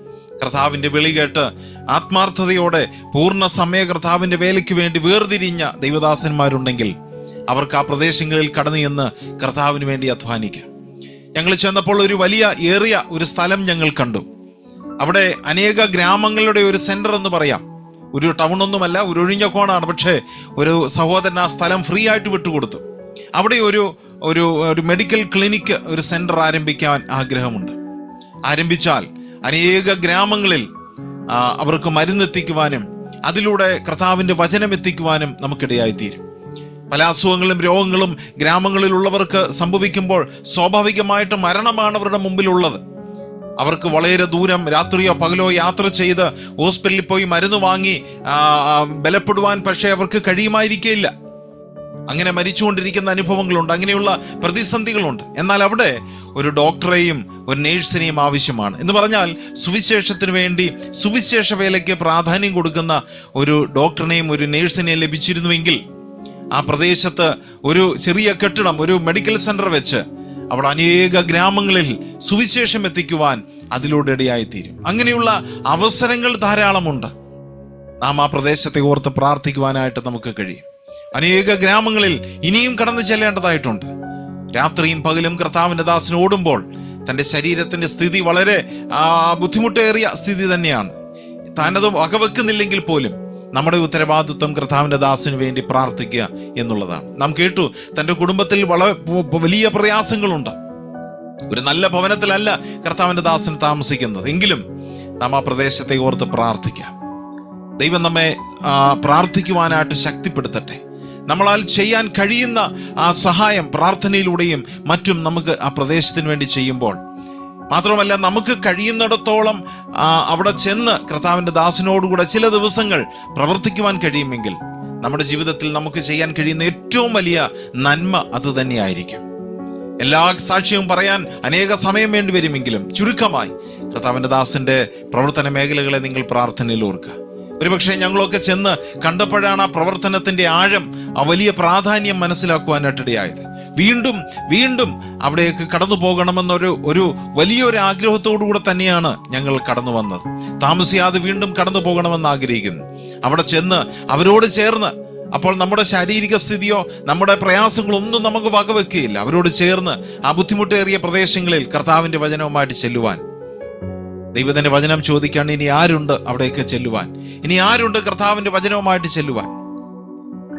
കർത്താവിന്റെ വിളി കേട്ട് ആത്മാർത്ഥതയോടെ പൂർണ്ണ സമയ കർത്താവിന്റെ വേലയ്ക്ക് വേണ്ടി വേർതിരിഞ്ഞ ദൈവദാസന്മാരുണ്ടെങ്കിൽ അവർക്ക് ആ പ്രദേശങ്ങളിൽ കടന്നു ചെന്ന് കർത്താവിന് വേണ്ടി അധ്വാനിക്കാം. ഞങ്ങൾ ചെന്നപ്പോൾ ഒരു വലിയ ഏറിയ ഒരു സ്ഥലം ഞങ്ങൾ കണ്ടു. അവിടെ അനേക ഗ്രാമങ്ങളുടെ ഒരു സെന്റർ എന്ന് പറയാം. ഒരു ടൗൺ ഒന്നുമല്ല, ഒരു ഒഴിഞ്ഞ കോണാണ്. പക്ഷേ ഒരു സഹോദരൻ ആ സ്ഥലം ഫ്രീ ആയിട്ട് വിട്ടുകൊടുത്തു. അവിടെ ഒരു മെഡിക്കൽ ക്ലിനിക്ക്, ഒരു സെന്റർ ആരംഭിക്കാൻ ആഗ്രഹമുണ്ട്. ആരംഭിച്ചാൽ അനേക ഗ്രാമങ്ങളിൽ അവർക്ക് മരുന്നെത്തിക്കുവാനും അതിലൂടെ കർത്താവിന്റെ വചനം എത്തിക്കുവാനും നമുക്കിടയായിത്തീരും. പല അസുഖങ്ങളും രോഗങ്ങളും ഗ്രാമങ്ങളിലുള്ളവർക്ക് സംഭവിക്കുമ്പോൾ സ്വാഭാവികമായിട്ട് മരണമാണ് അവരുടെ മുമ്പിലുള്ളത്. അവർക്ക് വളരെ ദൂരം രാത്രിയോ പകലോ യാത്ര ചെയ്ത് ഹോസ്പിറ്റലിൽ പോയി മരുന്ന് വാങ്ങി ബലപ്പെടുവാൻ പക്ഷേ അവർക്ക് കഴിയുമായിരിക്കില്ല. അങ്ങനെ മരിച്ചുകൊണ്ടിരിക്കുന്ന അനുഭവങ്ങളുണ്ട്, അങ്ങനെയുള്ള പ്രതിസന്ധികളുണ്ട്. എന്നാൽ അവിടെ ഒരു ഡോക്ടറെയും ഒരു നേഴ്സിനെയും ആവശ്യമാണ്. എന്ന് പറഞ്ഞാൽ സുവിശേഷത്തിന് വേണ്ടി സുവിശേഷ വേലയ്ക്ക് പ്രാധാന്യം കൊടുക്കുന്ന ഒരു ഡോക്ടറിനെയും ഒരു നേഴ്സിനെയും ലഭിച്ചിരുന്നുവെങ്കിൽ ആ പ്രദേശത്ത് ഒരു ചെറിയ കെട്ടിടം, ഒരു മെഡിക്കൽ സെന്റർ വെച്ച് അവിടെ അനേക ഗ്രാമങ്ങളിൽ സുവിശേഷം എത്തിക്കുവാൻ അതിലൂടെ ഇടയായിത്തീരും. അങ്ങനെയുള്ള അവസരങ്ങൾ ധാരാളമുണ്ട്. നാം ആ പ്രദേശത്തെ ഓർത്ത് പ്രാർത്ഥിക്കുവാനായിട്ട് നമുക്ക് കഴിയും. അനേക ഗ്രാമങ്ങളിൽ ഇനിയും കടന്നു ചെല്ലേണ്ടതായിട്ടുണ്ട്. രാത്രിയും പകലും കർത്താവിന്റെ ദാസൻ ഓടുമ്പോൾ തൻ്റെ ശരീരത്തിന്റെ സ്ഥിതി വളരെ ബുദ്ധിമുട്ടേറിയ സ്ഥിതി തന്നെയാണ്. താനത് വകവെക്കുന്നില്ലെങ്കിൽ പോലും നമ്മുടെ ഉത്തരവാദിത്വം കർത്താവിന്റെ ദാസന് വേണ്ടി പ്രാർത്ഥിക്കുക എന്നുള്ളതാണ്. നാം കേട്ടു, തൻ്റെ കുടുംബത്തിൽ വലിയ പ്രയാസങ്ങളുണ്ട്. ഒരു നല്ല ഭവനത്തിലല്ല കർത്താവിന്റെ ദാസൻ താമസിക്കുന്നത്. എങ്കിലും നാം ആ പ്രദേശത്തെ ഓർത്ത് പ്രാർത്ഥിക്കാം. ദൈവം നമ്മെ പ്രാർത്ഥിക്കുവാനായിട്ട് ശക്തിപ്പെടുത്തട്ടെ. നമ്മളാൽ ചെയ്യാൻ കഴിയുന്ന ആ സഹായം പ്രാർത്ഥനയിലൂടെയും മറ്റും നമുക്ക് ആ പ്രദേശത്തിന് വേണ്ടി ചെയ്യുമ്പോൾ, മാത്രമല്ല നമുക്ക് കഴിയുന്നിടത്തോളം അവിടെ ചെന്ന് കർത്താവിന്റെ ദാസനോടുകൂടെ ചില ദിവസങ്ങൾ പ്രവർത്തിക്കുവാൻ കഴിയുമെങ്കിൽ നമ്മുടെ ജീവിതത്തിൽ നമുക്ക് ചെയ്യാൻ കഴിയുന്ന ഏറ്റവും വലിയ നന്മ അത് തന്നെയായിരിക്കും. എല്ലാ സാക്ഷ്യവും പറയാൻ അനേക സമയം വേണ്ടി വരുമെങ്കിലും ചുരുക്കമായി കർത്താവിന്റെ ദാസന്റെ പ്രവർത്തന മേഖലകളെ നിങ്ങൾ പ്രാർത്ഥനയിൽ ഓർക്കുക. ഒരുപക്ഷെ ഞങ്ങളൊക്കെ ചെന്ന് കണ്ടപ്പോഴാണ് ആ പ്രവർത്തനത്തിന്റെ ആഴം, ആ വലിയ പ്രാധാന്യം മനസ്സിലാക്കുവാനായിട്ടിടയായത്. വീണ്ടും വീണ്ടും അവിടേക്ക് കടന്നു പോകണമെന്നൊരു വലിയൊരു ആഗ്രഹത്തോടുകൂടെ തന്നെയാണ് ഞങ്ങൾ കടന്നു വന്നത്. താമസിയാതെ വീണ്ടും കടന്നു പോകണമെന്ന് ആഗ്രഹിക്കുന്നു. അവിടെ ചെന്ന് അവരോട് ചേർന്ന്, അപ്പോൾ നമ്മുടെ ശാരീരിക സ്ഥിതിയോ നമ്മുടെ പ്രയാസങ്ങളൊന്നും നമുക്ക് വകവെക്കുകയില്ല. അവരോട് ചേർന്ന് ആ ബുദ്ധിമുട്ടേറിയ പ്രദേശങ്ങളിൽ കർത്താവിന്റെ വചനവുമായിട്ട് ചെല്ലുവാൻ, ദൈവത്തിന്റെ വചനം ചോദിക്കാണ്, ഇനി ആരുണ്ട് അവിടേക്ക് ചെല്ലുവാൻ? ഇനി ആരുണ്ട് കർത്താവിന്റെ വചനവുമായിട്ട് ചെല്ലുവാൻ?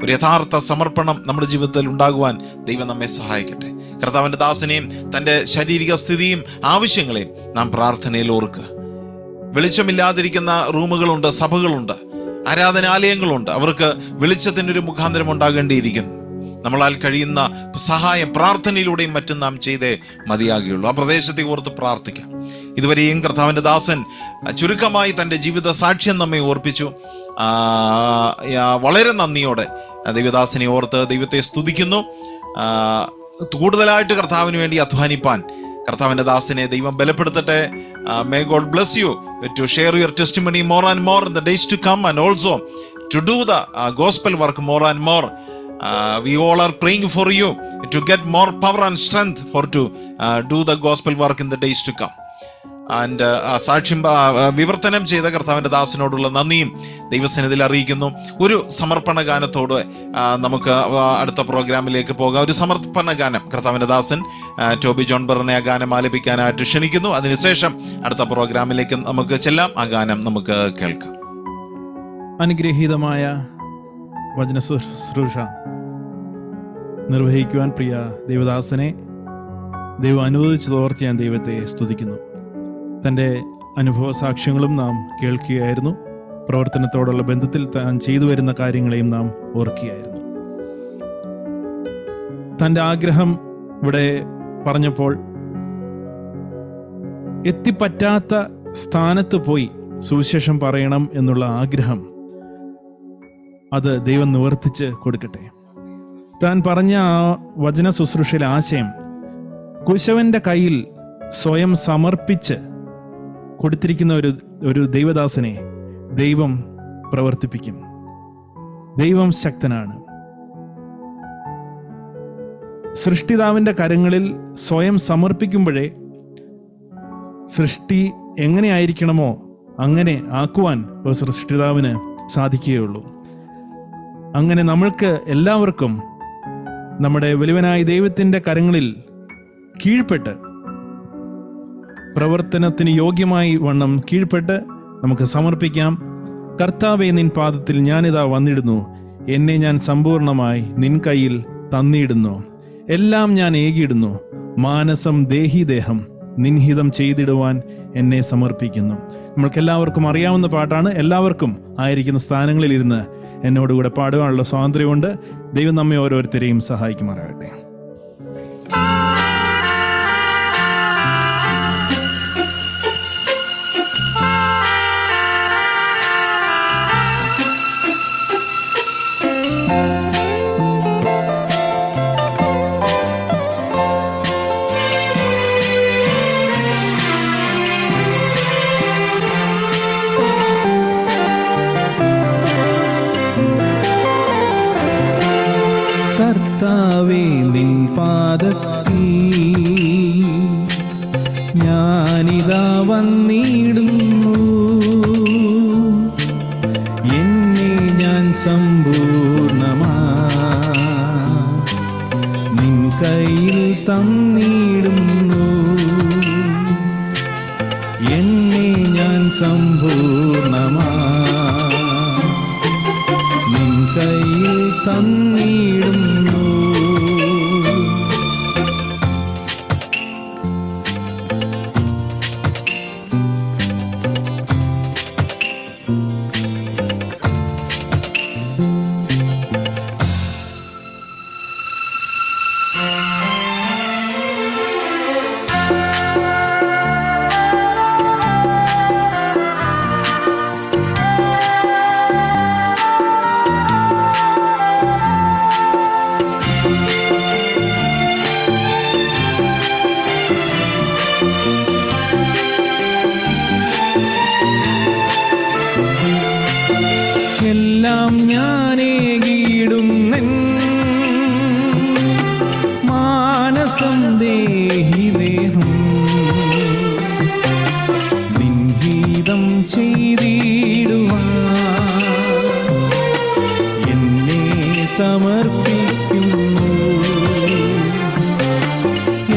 ഒരു യഥാർത്ഥ സമർപ്പണം നമ്മുടെ ജീവിതത്തിൽ ഉണ്ടാകുവാൻ ദൈവം നമ്മെ സഹായിക്കട്ടെ. കർത്താവിന്റെ ദാസനെയും തൻ്റെ ശാരീരിക സ്ഥിതിയും ആവശ്യങ്ങളെയും നാം പ്രാർത്ഥനയിൽ ഓർക്കുക. വെളിച്ചമില്ലാതിരിക്കുന്ന റൂമുകളുണ്ട്, സഭകളുണ്ട്, ആരാധനാലയങ്ങളുണ്ട്. അവർക്ക് വെളിച്ചത്തിൻ്റെ ഒരു മുഖാന്തരം ഉണ്ടാകേണ്ടിയിരിക്കുന്നു. നമ്മളാൽ കഴിയുന്ന സഹായം പ്രാർത്ഥനയിലൂടെയും മറ്റും നാം ചെയ്തേ മതിയാകുകയുള്ളൂ. ആ പ്രദേശത്തെ ഓർത്ത് പ്രാർത്ഥിക്കാം. ഇതുവരെയും കർത്താവിന്റെ ദാസൻ ചുരുക്കമായി തൻ്റെ ജീവിത സാക്ഷ്യം നമ്മെ ഓർപ്പിച്ചു. വളരെ നന്ദിയോടെ ദൈവദാസനെ ഓർത്ത് ദൈവത്തെ സ്തുതിക്കുന്നു. കൂടുതലായിട്ട് കർത്താവിന് വേണ്ടി അധ്വാനിപ്പാൻ കർത്താവിന്റെ ദാസനെ ദൈവം ബലപ്പെടുത്തട്ടെ. May God bless you to share your testimony more and more in the days to come, and also to do the gospel work more and more. We all are praying for you to get more power and strength to do the gospel work in the days to come. And സാക്ഷ്യം വിവർത്തനം ചെയ്ത കർത്താവിന്റെ ദാസനോടുള്ള നന്ദിയും ദൈവസന്നിധിയിൽ അറിയിക്കുന്നു. ഒരു സമർപ്പണ ഗാനത്തോട് നമുക്ക് അടുത്ത പ്രോഗ്രാമിലേക്ക് പോകാം. ഒരു സമർപ്പണ ഗാനം കർത്താവിന്റെ ദാസൻ ടോബി ജോൺ ബെർനെ ആ ഗാനം ആലപിക്കാനായിട്ട് ക്ഷണിക്കുന്നു. അതിനുശേഷം അടുത്ത പ്രോഗ്രാമിലേക്ക് നമുക്ക് ചെല്ലാം. ആ ഗാനം നമുക്ക് കേൾക്കാം. അനുഗ്രഹീതമായ വചന ശുശ്രൂഷ നിർവഹിക്കുവാൻ പ്രിയ ദൈവദാസനെ ദൈവം അനുവദിച്ചതോർത്ത് ഞാൻ ദൈവത്തെ സ്തുതിക്കുന്നു. തൻ്റെ അനുഭവ സാക്ഷ്യങ്ങളും നാം കേൾക്കുകയായിരുന്നു. പ്രവർത്തനത്തോടുള്ള ബന്ധത്തിൽ താൻ ചെയ്തു വരുന്ന കാര്യങ്ങളെയും നാം ഓർക്കുകയായിരുന്നു. തൻ്റെ ആഗ്രഹം ഇവിടെ പറഞ്ഞപ്പോൾ, എത്തിപ്പറ്റാത്ത സ്ഥാനത്ത് പോയി സുവിശേഷം പറയണം എന്നുള്ള ആഗ്രഹം, അത് ദൈവം നിവർത്തിച്ച് കൊടുക്കട്ടെ. താൻ പറഞ്ഞ ആ വചന ശുശ്രൂഷയിലെ ആശയം, കുശവന്റെ കയ്യിൽ സ്വയം സമർപ്പിച്ച് കൊടുത്തിരിക്കുന്ന ഒരു ദൈവദാസനെ ദൈവം പ്രവർത്തിപ്പിക്കും. ദൈവം ശക്തനാണ്. സൃഷ്ടിതാവിൻ്റെ കരങ്ങളിൽ സ്വയം സമർപ്പിക്കുമ്പോഴേ സൃഷ്ടി എങ്ങനെയായിരിക്കണമോ അങ്ങനെ ആക്കുവാൻ ഒരു സൃഷ്ടിതാവിന് സാധിക്കുകയുള്ളൂ. അങ്ങനെ നമ്മൾക്ക് എല്ലാവർക്കും നമ്മുടെ വലിയവനായ ദൈവത്തിൻ്റെ കരങ്ങളിൽ കീഴ്പ്പെട്ട്, പ്രവർത്തനത്തിന് യോഗ്യമായി വണ്ണം കീഴ്പ്പെട്ട് നമുക്ക് സമർപ്പിക്കാം. കർത്താവേ, നിൻ പാദത്തിൽ ഞാനിതാ വന്നിടുന്നു. എന്നെ ഞാൻ സമ്പൂർണമായി നിൻ കയ്യിൽ തന്നിടുന്നു. എല്ലാം ഞാൻ ഏകിയിടുന്നു. മാനസം ദേഹി ദേഹം നിൻഹിതം ചെയ്തിടുവാൻ എന്നെ സമർപ്പിക്കുന്നു. നമ്മൾക്കെല്ലാവർക്കും അറിയാവുന്ന പാട്ടാണ്. എല്ലാവർക്കും ആയിരിക്കുന്ന സ്ഥാനങ്ങളിൽ ഇരുന്ന് എന്നോടുകൂടെ പാടുവാനുള്ള സ്വാതന്ത്ര്യമുണ്ട്. ദൈവം നമ്മെ ഓരോരുത്തരെയും സഹായിക്കുമാറാകട്ടെ. കർത്താവേ, നിൻ പാദത്തിൽ ഞാനിതാ വന്നിടുന്നു. കയ്യിൽ തന്നിടുന്നു. എന്നെ ഞാൻ സമ്പൂർണമാ നിൻ കയ്യിൽ തന്നിടുന്നു. എല്ലാം ഞാനേകിടുന്നെൻ മാനസം ദേഹി ദേഹം നിൻഗീതം ചെയ്തിടുവാൻ എന്നെ സമർപ്പിക്കുന്നു.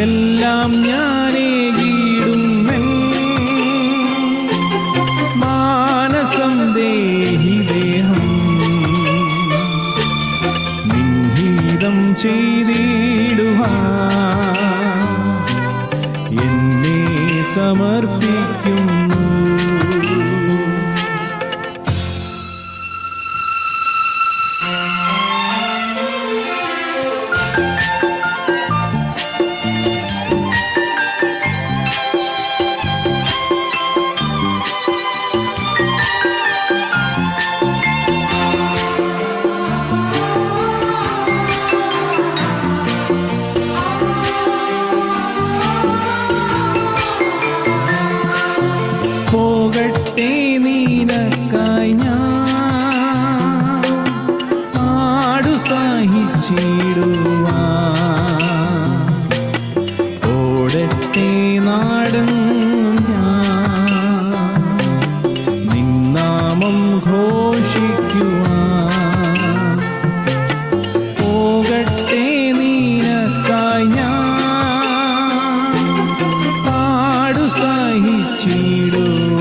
എല്ലാം ഞാനേകിടുന്നെൻ മാനസം ദേഹി ദേഹം നിൻഗീതം ചെയ്തിടുവാൻ എന്നെ സമർപ്പിക്കുന്നു. പോകട്ടെ നീനക്കായി ഞാൻ ആടു സഹിച്ചിടുവാൻ. ഓടട്ടെ നാടെങ്ങും ഞാൻ നിന്നാമം ഘോഷിക്കുവാൻ. പോകട്ടെ നീനക്കായി ഞാൻ പാടു സഹിച്ചിടുവാൻ.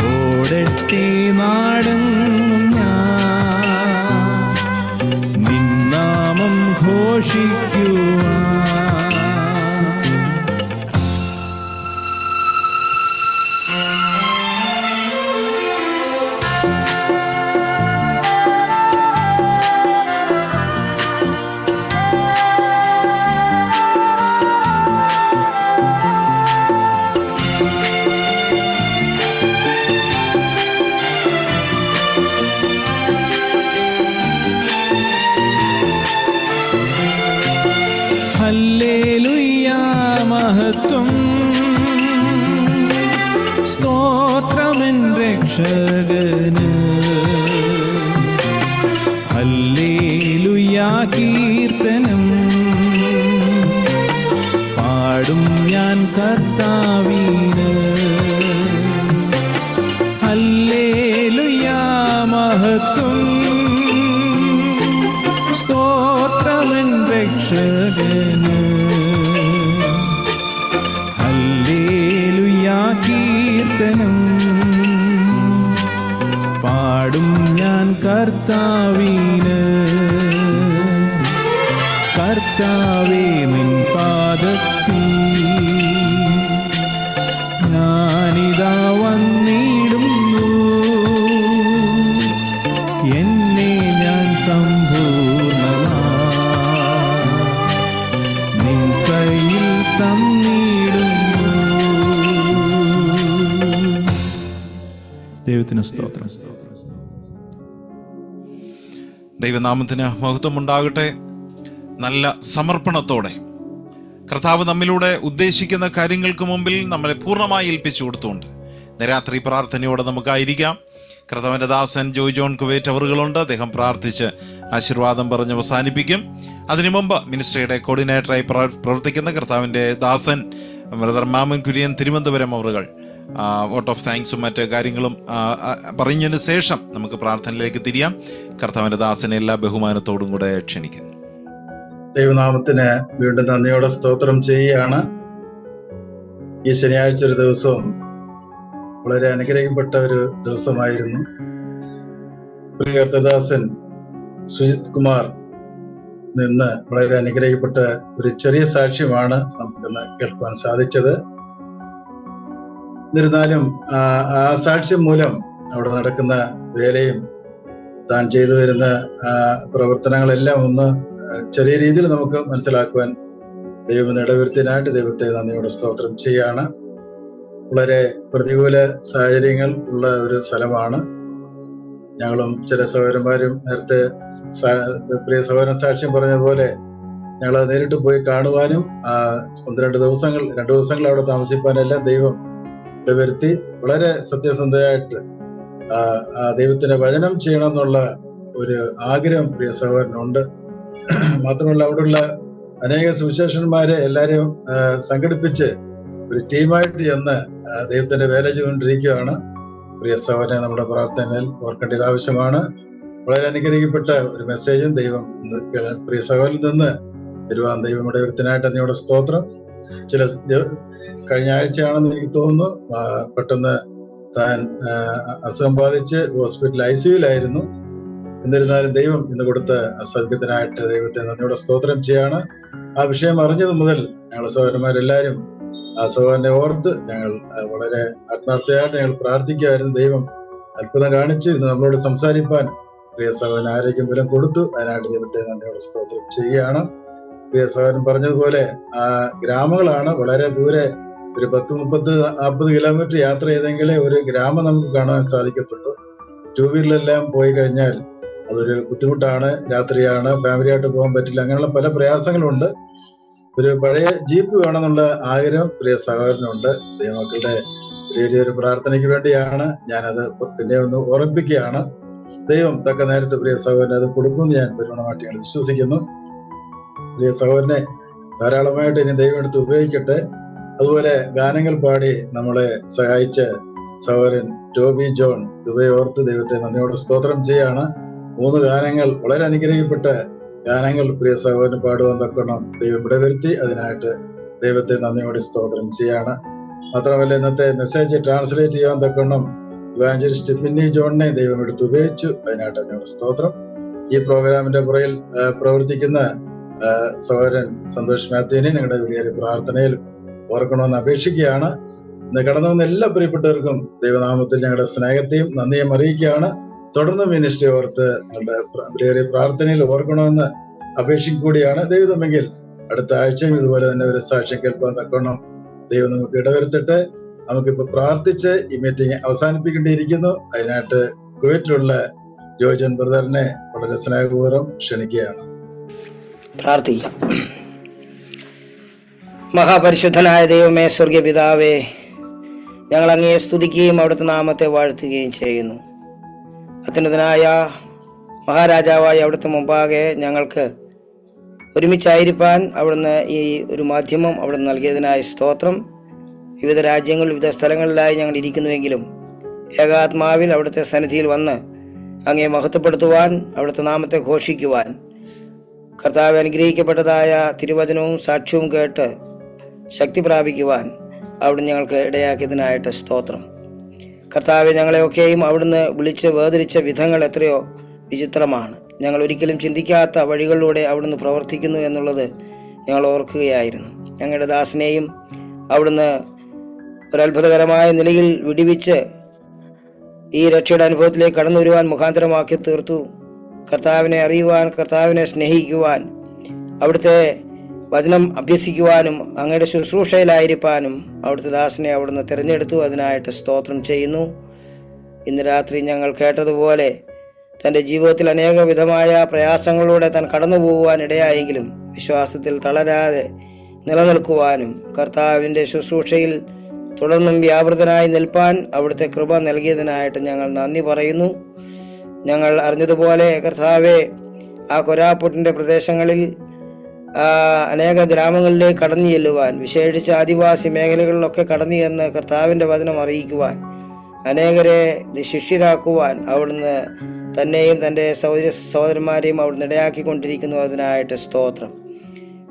ഓടട്ടെ നാടെങ്ങും ഞാൻ നിന്നാമം ഘോഷിക്കുവാൻ. ഹല്ലേലൂയ മഹത്വം സ്തോത്രമെൻ രക്ഷകന്. ഹല്ലേലൂയ കീർത്തനം പാടും ഞാൻ കർത്താവിന്. ഹല്ലേലൂയ മഹത്വം സ്തോത്രമെൻ രക്ഷകന്. ഹല്ലേലൂയ കീർത്തനം പാടും ഞാൻ കർത്താവിന്. കർത്താവേ നിൻ പാദത്തിൽ ഞാനിതാ വന്നിടുന്നു. എന്നെ ഞാൻ സമ്പൂർണമാ നിൻ കയ്യിൽ തന്നിടുന്നു. ദൈവത്തിന് സ്തോത്രം. ദൈവനാമത്തിന് മഹത്വമുണ്ടാകട്ടെ. നല്ല സമർപ്പണത്തോടെ കർത്താവ് നമ്മിലൂടെ ഉദ്ദേശിക്കുന്ന കാര്യങ്ങൾക്ക് മുമ്പിൽ നമ്മളെ പൂർണ്ണമായി ഏൽപ്പിച്ചു കൊടുത്തുകൊണ്ട് രാത്രി പ്രാർത്ഥനയോടെ നമുക്കായിരിക്കാം. കർത്താവിൻ്റെ ദാസൻ ജോയ് ജോൺ കുവൈറ്റ് അവറുകളുണ്ട്. അദ്ദേഹം പ്രാർത്ഥിച്ച് ആശീർവാദം പറഞ്ഞ് അവസാനിപ്പിക്കും. അതിനു മുമ്പ് മിനിസ്ട്രിയുടെ കോർഡിനേറ്ററായി പ്രവർത്തിക്കുന്ന കർത്താവിൻ്റെ ദാസൻ ബ്രദർ മാമൻ കുര്യൻ തിരുവനന്തപുരം അവറുകൾ വോട്ട് ഓഫ് താങ്ക്സും മറ്റ് കാര്യങ്ങളും പറഞ്ഞതിന് ശേഷം നമുക്ക് പ്രാർത്ഥനയിലേക്ക് തിരിയാം. കർത്താവിൻ്റെ ദാസനെ എല്ലാ ബഹുമാനത്തോടും കൂടെ ക്ഷണിക്കുന്നു. ദൈവനാമത്തിന് വീണ്ടും നന്ദിയോടെ സ്തോത്രം ചെയ്യുകയാണ്. ഈ ശനിയാഴ്ച ഒരു ദിവസവും വളരെ അനുഗ്രഹിക്കപ്പെട്ട ഒരു ദിവസമായിരുന്നു. പ്രിയ കർത്തദാസൻ സുജിത് കുമാർ നിന്ന് വളരെ അനുഗ്രഹിക്കപ്പെട്ട ഒരു ചെറിയ സാക്ഷ്യമാണ് നമുക്കിന്ന് കേൾക്കുവാൻ സാധിച്ചത്. എന്നിരുന്നാലും ആ സാക്ഷ്യം മൂലം അവിടെ നടക്കുന്ന വേലയും താൻ ചെയ്തു വരുന്ന പ്രവർത്തനങ്ങളെല്ലാം ഒന്ന് ചെറിയ രീതിയിൽ നമുക്ക് മനസ്സിലാക്കുവാൻ ദൈവം ഇടവരുത്തിനായിട്ട് ദൈവത്തെ നന്ദിയോടെ സ്തോത്രം ചെയ്യാണ്. വളരെ പ്രതികൂല സാഹചര്യങ്ങൾ ഉള്ള ഒരു സ്ഥലമാണ്. ഞങ്ങളും ചില സഹോദരന്മാരും നേരത്തെ പ്രിയ സഹോദരൻ സാക്ഷ്യം പറഞ്ഞതുപോലെ ഞങ്ങൾ നേരിട്ട് പോയി കാണുവാനും 2 ദിവസങ്ങൾ അവിടെ താമസിപ്പാനെല്ലാം ദൈവം ഇടവരുത്തി. വളരെ സത്യസന്ധയായിട്ട് ദൈവത്തിന്റെ വചനം ചെയ്യണം എന്നുള്ള ഒരു ആഗ്രഹം പ്രിയ സഹോദരനുണ്ട്. മാത്രമല്ല അവിടെയുള്ള അനേക സുവിശേഷന്മാരെ എല്ലാവരെയും സംഘടിപ്പിച്ച് ഒരു ടീമായിട്ട് ചെന്ന് ദൈവത്തിന്റെ വേല ചെയ്തുകൊണ്ടിരിക്കുകയാണ്. പ്രിയ സഹോദരനെ നമ്മുടെ പ്രാർത്ഥനയിൽ ഓർക്കേണ്ടത് ആവശ്യമാണ്. വളരെ അനുഗ്രഹിക്കപ്പെട്ട ഒരു മെസ്സേജും ദൈവം പ്രിയ സഹോദരനിൽ നിന്ന് തരുവാൻ ദൈവം ഇടവരുത്തിനായിട്ട് അതിനോട് സ്തോത്രം. കഴിഞ്ഞ ആഴ്ചയാണെന്ന് എനിക്ക് തോന്നുന്നു, പെട്ടെന്ന് താൻ അസുഖം ബാധിച്ച് ഹോസ്പിറ്റൽ ICUലായിരുന്നു. എന്നിരുന്നാലും ദൈവം ഇന്ന് കൊടുത്ത സൗഖ്യത്തിനായിട്ട് ദൈവത്തെ നന്ദിയോടെ സ്തോത്രം ചെയ്യാണ്. ആ വിഷയം അറിഞ്ഞത് മുതൽ ഞങ്ങൾ സഹോദരന്മാരെല്ലാവരും ആ സഹോദരനെ ഓർത്ത് ഞങ്ങൾ വളരെ ആത്മാർത്ഥമായിട്ട് ഞങ്ങൾ പ്രാർത്ഥിക്കുമായിരുന്നു. ദൈവം അത്ഭുതം കാണിച്ചു. ഇന്ന് നമ്മളോട് സംസാരിപ്പാൻ പ്രിയ സഹോദരൻ ആരോഗ്യം ബലം കൊടുത്തു. അതിനായിട്ട് ദൈവത്തെ നന്ദിയോടെ സ്തോത്രം ചെയ്യുകയാണ്. പ്രിയ സഹോദരൻ പറഞ്ഞതുപോലെ ആ ഗ്രാമങ്ങളാണ് വളരെ ദൂരെ, ഒരു 10-30-40 കിലോമീറ്റർ യാത്ര ചെയ്തെങ്കിലേ ഒരു ഗ്രാമം നമുക്ക് കാണാൻ സാധിക്കത്തുള്ളൂ. 2 വീലറിലെല്ലാം പോയി കഴിഞ്ഞാൽ അതൊരു ബുദ്ധിമുട്ടാണ്. രാത്രിയാണ്, ഫാമിലിയായിട്ട് പോകാൻ പറ്റില്ല. അങ്ങനെയുള്ള പല പ്രയാസങ്ങളുണ്ട്. ഒരു പഴയ ജീപ്പ് വേണമെന്നുള്ള ആഗ്രഹം പ്രിയ സഹോദരനുണ്ട്. ദൈവമക്കളുടെ വലിയൊരു പ്രാർത്ഥനയ്ക്ക് വേണ്ടിയാണ് ഞാനത് പിന്നെ ഒന്ന് ഓർമ്മിപ്പിക്കുകയാണ്. ദൈവം തക്ക നേരത്തെ പ്രിയ സഹോദരൻ അത് കൊടുക്കുമെന്ന് ഞാൻ പൂർണ്ണമായിട്ട് ഞങ്ങൾ വിശ്വസിക്കുന്നു. പ്രിയ സഹോദരനെ ധാരാളമായിട്ട് ഇനി ദൈവം എടുത്ത് ഉപയോഗിക്കട്ടെ. അതുപോലെ ഗാനങ്ങൾ പാടി നമ്മളെ സഹായിച്ച സഹോദരൻ ടോബി ജോൺ ദുബൈ ഓർത്ത് ദൈവത്തെ നന്ദിയോടെ സ്തോത്രം ചെയ്യാണ്. 3 ഗാനങ്ങൾ വളരെ അനുഗ്രഹിക്കപ്പെട്ട ഗാനങ്ങൾ പ്രിയ സഹോദരന് പാടുവാൻ തക്കണം ദൈവം ഇടവരുത്തി. അതിനായിട്ട് ദൈവത്തെ നന്ദിയോടെ സ്തോത്രം ചെയ്യാണ്. മാത്രമല്ല ഇന്നത്തെ മെസ്സേജ് ട്രാൻസ്ലേറ്റ് ചെയ്യാൻ തക്കണം ഇവാഞ്ചലിസ്റ്റ് ഫിന്നി ജോണിനെ ദൈവം എടുത്ത് ഉപയോഗിച്ചു. അതിനായിട്ട് അതിനോട് സ്തോത്രം. ഈ പ്രോഗ്രാമിന്റെ പുറകിൽ പ്രവർത്തിക്കുന്ന സഹോദരൻ സന്തോഷ് മാത്യുവിനെ നിങ്ങളുടെ വലിയൊരു പ്രാർത്ഥനയിൽ ഓർക്കണമെന്ന് അപേക്ഷിക്കുകയാണ്. ഇന്ന് കടന്നു വന്ന എല്ലാ പ്രിയപ്പെട്ടവർക്കും ദൈവനാമത്തിൽ ഞങ്ങളുടെ സ്നേഹത്തെയും നന്ദിയും അറിയിക്കുകയാണ്. തുടർന്ന് മിനിസ്ട്രി ഓർത്ത് ഞങ്ങളുടെ വലിയ പ്രാർത്ഥനയിൽ ഓർക്കണമെന്ന് അപേക്ഷിക്കൂടിയാണ്. ദൈവമെങ്കിൽ അടുത്ത ആഴ്ചയും ഇതുപോലെ തന്നെ ഒരു സാക്ഷ്യം കേൾക്കാൻ തക്കണം ദൈവം നമുക്ക് ഇടവരുത്തട്ടെ. നമുക്കിപ്പോ പ്രാർത്ഥിച്ച് ഈ മീറ്റിംഗ് അവസാനിപ്പിക്കേണ്ടിയിരിക്കുന്നു. അതിനായിട്ട് കുവൈറ്റിലുള്ള ജോജൻ ബ്രദറിനെ വളരെ സ്നേഹപൂർവ്വം ക്ഷണിക്കുകയാണ്. പ്രാർത്ഥിക്കാം. മഹാപരിശുദ്ധനായ ദൈവമേ, സ്വർഗീയ പിതാവേ, ഞങ്ങൾ അങ്ങയെ സ്തുതിക്കുകയും അവിടുത്തെ നാമത്തെ വാഴ്ത്തുകയും ചെയ്യുന്നു. അത്യുന്നതനായ മഹാരാജാവായി അവിടുത്തെ മുമ്പാകെ ഞങ്ങൾക്ക് ഒരുമിച്ചായിരിക്കാൻ അവിടുന്ന് ഈ ഒരു മാധ്യമം അവിടുന്ന് നൽകിയതിനായ സ്തോത്രം. വിവിധ രാജ്യങ്ങളിൽ വിവിധ സ്ഥലങ്ങളിലായി ഞങ്ങൾ ഇരിക്കുന്നുവെങ്കിലും ഏകാത്മാവിൽ അവിടുത്തെ സന്നിധിയിൽ വന്ന് അങ്ങയെ മഹത്വപ്പെടുത്തുവാൻ, അവിടുത്തെ നാമത്തെ ഘോഷിക്കുവാൻ, കർത്താവ് അനുഗ്രഹിക്കപ്പെട്ടതായ തിരുവചനവും സാക്ഷ്യവും കേട്ട് ശക്തി പ്രാപിക്കുവാൻ അവിടുന്ന് ഞങ്ങൾക്ക് ഇടയാക്കിയതിനായിട്ട് സ്തോത്രം. കർത്താവെ, ഞങ്ങളെയൊക്കെയും അവിടുന്ന് വിളിച്ച് വേർതിരിച്ച വിധങ്ങൾ എത്രയോ വിചിത്രമാണ്. ഞങ്ങൾ ഒരിക്കലും ചിന്തിക്കാത്ത വഴികളിലൂടെ അവിടുന്ന് പ്രവർത്തിക്കുന്നു എന്നുള്ളത് ഞങ്ങൾ ഓർക്കുകയായിരുന്നു. ഞങ്ങളുടെ ദാസനെയും അവിടുന്ന് ഒരത്ഭുതകരമായ നിലയിൽ വിടിവിച്ച് ഈ രക്ഷയുടെ അനുഭവത്തിലേക്ക് കടന്നു വരുവാൻ മുഖാന്തരമാക്കി തീർത്തു. കർത്താവിനെ അറിയുവാൻ, കർത്താവിനെ സ്നേഹിക്കുവാൻ, അവിടുത്തെ വചനം അഭ്യസിക്കുവാനും അങ്ങയുടെ ശുശ്രൂഷയിലായിരിക്കാനും അവിടുത്തെ ദാസനെ അവിടുന്ന് തിരഞ്ഞെടുത്തു. അതിനായിട്ട് സ്തോത്രം ചെയ്യുന്നു. ഇന്ന് രാത്രി ഞങ്ങൾ കേട്ടതുപോലെ തൻ്റെ ജീവിതത്തിൽ അനേക വിധമായ പ്രയാസങ്ങളിലൂടെ താൻ കടന്നു പോകുവാൻ ഇടയായെങ്കിലും വിശ്വാസത്തിൽ തളരാതെ നിലനിൽക്കുവാനും കർത്താവിൻ്റെ ശുശ്രൂഷയിൽ തുടർന്നും വ്യാപൃതനായി നിൽപ്പാൻ അവിടുത്തെ കൃപ നൽകിയതിനായിട്ട് ഞങ്ങൾ നന്ദി പറയുന്നു. ഞങ്ങൾ അറിഞ്ഞതുപോലെ കർത്താവെ, ആ കൊരാപ്പുട്ടിൻ്റെ പ്രദേശങ്ങളിൽ അനേക ഗ്രാമങ്ങളിലേക്ക് കടന്നു ചെല്ലുവാൻ, വിശേഷിച്ച് ആദിവാസി മേഖലകളിലൊക്കെ കടന്നു ചെന്ന് കർത്താവിൻ്റെ വചനം അറിയിക്കുവാൻ, അനേകരെ ശിഷ്യരാക്കുവാൻ അവിടുന്ന് തന്നെയും തൻ്റെ സഹോദരന്മാരെയും അവിടുന്ന് ഇടയാക്കിക്കൊണ്ടിരിക്കുന്നു. അതിനായിട്ട് സ്തോത്രം.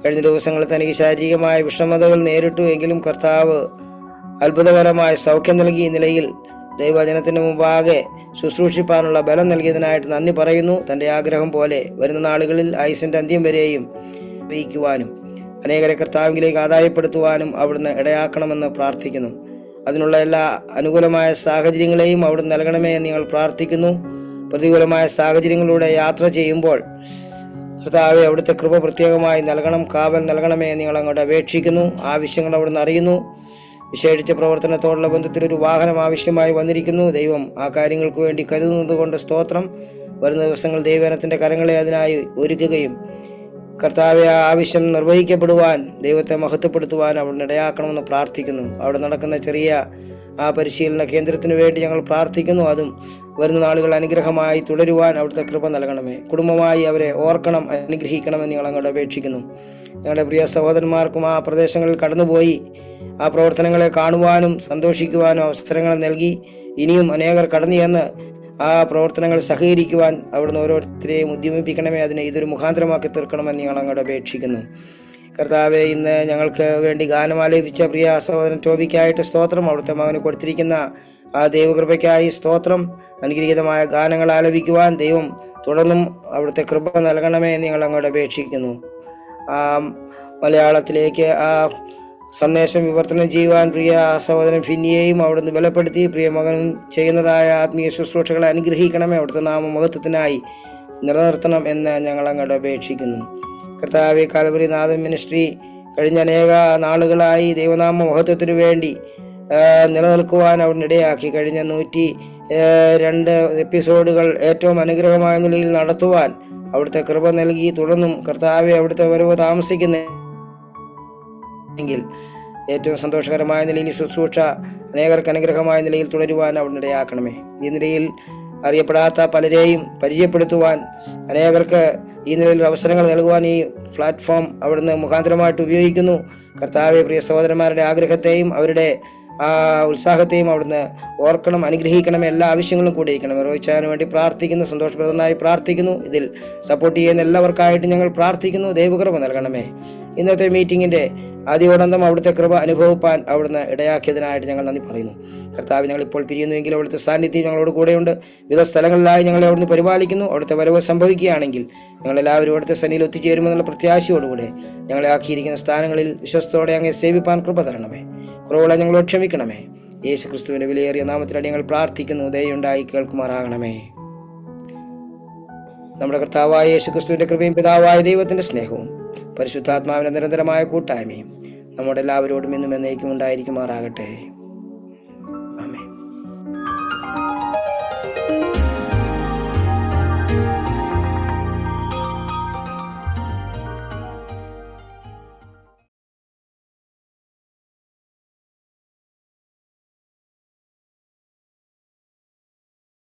കഴിഞ്ഞ ദിവസങ്ങളിൽ തനിക്ക് ശാരീരികമായ വിഷമതകൾ നേരിട്ടു എങ്കിലും കർത്താവ് അത്ഭുതകരമായ സൗഖ്യം നൽകിയ നിലയിൽ ദൈവജനത്തിന് മുമ്പാകെ ശുശ്രൂഷിപ്പാനുള്ള ബലം നൽകിയതിനായിട്ട് നന്ദി പറയുന്നു. തൻ്റെ ആഗ്രഹം പോലെ വരുന്ന നാളുകളിൽ ആയുസിൻ്റെ അന്ത്യം വരെയും അറിയിക്കുവാനും അനേകരെ കർത്താവിലേക്ക് ആദായപ്പെടുത്തുവാനും അവിടുന്ന് ഇടയാക്കണമെന്ന് പ്രാർത്ഥിക്കുന്നു. അതിനുള്ള എല്ലാ അനുകൂലമായ സാഹചര്യങ്ങളെയും അവിടുന്ന് നൽകണമേ എന്ന് ഞങ്ങൾ പ്രാർത്ഥിക്കുന്നു. പ്രതികൂലമായ സാഹചര്യങ്ങളിലൂടെ യാത്ര ചെയ്യുമ്പോൾ കർത്താവെ അവിടുത്തെ കൃപ പ്രത്യേകമായി നൽകണം, കാവൽ നൽകണമേ എന്ന് ഞങ്ങൾ അങ്ങോട്ട് അപേക്ഷിക്കുന്നു. ആവശ്യങ്ങൾ അവിടുന്ന് അറിയുന്നു. വിശേഷിച്ച പ്രവർത്തനത്തോടുള്ള ബന്ധത്തിൽ ഒരു വാഹനം ആവശ്യമായി വന്നിരിക്കുന്നു. ദൈവം ആ കാര്യങ്ങൾക്ക് വേണ്ടി കരുതുന്നത് കൊണ്ട് സ്തോത്രം. വരുന്ന ദിവസങ്ങൾ ദൈവജനത്തിൻ്റെ കരങ്ങളെ അതിനായി ഒരുക്കുകയും കർത്താവെ ആ ആവശ്യം നിർവഹിക്കപ്പെടുവാൻ, ദൈവത്തെ മഹത്വപ്പെടുത്തുവാൻ അവിടുന്ന് ഇടയാക്കണമെന്ന് പ്രാർത്ഥിക്കുന്നു. അവിടെ നടക്കുന്ന ചെറിയ ആ പരിശീലന കേന്ദ്രത്തിന് വേണ്ടി ഞങ്ങൾ പ്രാർത്ഥിക്കുന്നു. അതും വരുന്ന നാളുകൾ അനുഗ്രഹമായി തുടരുവാൻ അവിടുത്തെ കൃപ നൽകണമേ. കുടുംബമായി അവരെ ഓർക്കണം, അനുഗ്രഹിക്കണമെന്ന് ഞങ്ങൾ അങ്ങോട്ട് അപേക്ഷിക്കുന്നു. ഞങ്ങളുടെ പ്രിയ സഹോദരന്മാർക്കും ആ പ്രദേശങ്ങളിൽ കടന്നുപോയി ആ പ്രവർത്തനങ്ങളെ കാണുവാനും സന്തോഷിക്കുവാനും അവസരങ്ങൾ നൽകി ഇനിയും അനേകർ കടന്നു ചെന്ന് ആ പ്രവർത്തനങ്ങൾ സഹകരിക്കുവാൻ അവിടുന്ന് ഓരോരുത്തരെയും ഉദ്യമിപ്പിക്കണമേ. അതിനെ ഇതൊരു മുഖാന്തരമാക്കി തീർക്കണമെന്ന് ഞങ്ങൾ അങ്ങോട്ട് അപേക്ഷിക്കുന്നു. കർത്താവെ, ഇന്ന് ഞങ്ങൾക്ക് വേണ്ടി ഗാനം ആലപിച്ച പ്രിയ സഹോദരൻ ടോബിക്കായിട്ട് സ്തോത്രം. അവിടുത്തെ മകന് കൊടുത്തിരിക്കുന്ന ആ ദൈവകൃപയ്ക്കായി സ്തോത്രം. അനുഗ്രഹീതമായ ഗാനങ്ങൾ ആലപിക്കുവാൻ ദൈവം തുടർന്നും അവിടുത്തെ കൃപ നൽകണമേ എന്ന് ഞങ്ങൾ അങ്ങോട്ട് അപേക്ഷിക്കുന്നു. മലയാളത്തിലേക്ക് ആ സന്ദേശം വിവർത്തനം ചെയ്യുവാൻ പ്രിയ സഹോദരൻ ഫിന്നിയെയും അവിടുന്ന് ബലപ്പെടുത്തി പ്രിയ മകനും ചെയ്യുന്നതായ ആത്മീയ ശുശ്രൂഷകളെ അനുഗ്രഹിക്കണമേ. അവിടുത്തെ നാമമഹത്വത്തിനായി നിലനിർത്തണം എന്ന് ഞങ്ങൾ അങ്ങോട്ട് അപേക്ഷിക്കുന്നു. കർത്താവെ, കാൽവരി നാഥൻ മിനിസ്ട്രി കഴിഞ്ഞ അനേക നാളുകളായി ദൈവനാമ മഹത്വത്തിനു വേണ്ടി നിലനിൽക്കുവാൻ അവിടുന്ന് ഇടയാക്കി. കഴിഞ്ഞ 102 എപ്പിസോഡുകൾ ഏറ്റവും അനുഗ്രഹമായ നിലയിൽ നടത്തുവാൻ അവിടുത്തെ കൃപ നൽകി. തുടർന്നും കർത്താവെ അവിടുത്തെ വരവ് താമസിക്കുന്നെങ്കിൽ ഏറ്റവും സന്തോഷകരമായ നിലയിൽ ശുശ്രൂഷ അനേകർക്ക് അനുഗ്രഹമായ നിലയിൽ തുടരുവാൻ അവിടുന്ന് ഇടയാക്കണമേ. ഈ നിലയിൽ അറിയപ്പെടാത്ത പലരെയും പരിചയപ്പെടുത്തുവാൻ, അനേകർക്ക് ഈ നിലയിൽ അവസരങ്ങൾ നൽകുവാൻ ഈ പ്ലാറ്റ്ഫോം അവിടുന്ന് മുഖാന്തരമായിട്ട് ഉപയോഗിക്കുന്നു. കർത്താവെ, പ്രിയ സഹോദരന്മാരുടെ ആഗ്രഹത്തെയും അവരുടെ ആ ഉത്സാഹത്തെയും അവിടുന്ന് ഓർക്കണം, അനുഗ്രഹിക്കണം. എല്ലാ ആവശ്യങ്ങളും കൂടെ ഇരിക്കണം. റോയിച്ചാന് വേണ്ടി പ്രാർത്ഥിക്കുന്നു, സന്തോഷപ്രദമായി പ്രാർത്ഥിക്കുന്നു. ഇതിൽ സപ്പോർട്ട് ചെയ്യുന്ന എല്ലാവർക്കായിട്ട് ഞങ്ങൾ പ്രാർത്ഥിക്കുന്നു. ദൈവകൃപ നൽകണമേ. ഇന്നത്തെ മീറ്റിങ്ങിൻ്റെ ആദ്യോടന്തം അവിടുത്തെ കൃപ അനുഭവിപ്പാൻ അവിടുന്ന് ഇടയാക്കിയതിനായിട്ട് ഞങ്ങൾ നന്ദി പറയുന്നു. കർത്താവ്, ഞങ്ങൾ ഇപ്പോൾ പിരിയുന്നുവെങ്കിൽ അവിടുത്തെ സാന്നിധ്യം ഞങ്ങളോട് കൂടെയുണ്ട്. വിവിധ സ്ഥലങ്ങളിലായി ഞങ്ങളെ അവിടുന്ന് പരിപാലിക്കുന്നു. അവിടുത്തെ വരവ് സംഭവിക്കുകയാണെങ്കിൽ ഞങ്ങളെല്ലാവരും അവിടുത്തെ സന്നിധിയിൽ ഒത്തുചേരുമെന്നുള്ള പ്രത്യാശയോടുകൂടെ ഞങ്ങളെ ആക്കിയിരിക്കുന്ന സ്ഥാനങ്ങളിൽ വിശ്വസ്തോടെ അങ്ങേ സേവിപ്പാൻ കൃപ തരണമേ. കുറവുകളെ ഞങ്ങളോട് ക്ഷമിക്കണമേ. യേശു ക്രിസ്തുവിന്റെ വിലയേറിയ നാമത്തിലാണ് ഞങ്ങൾ പ്രാർത്ഥിക്കുന്നു. ദയയുണ്ടായി കേൾക്കുമാറാകണമേ. നമ്മുടെ കർത്താവായ യേശു ക്രിസ്തുവിന്റെ കൃപയും പിതാവായ ദൈവത്തിന്റെ സ്നേഹവും പരിശുദ്ധാത്മാവിന്റെ നിരന്തരമായ കൂട്ടായ്മയും നമ്മുടെ എല്ലാവരോടും ഇന്നും എന്നേക്കും ഉണ്ടായിരിക്കുമാറാകട്ടെ.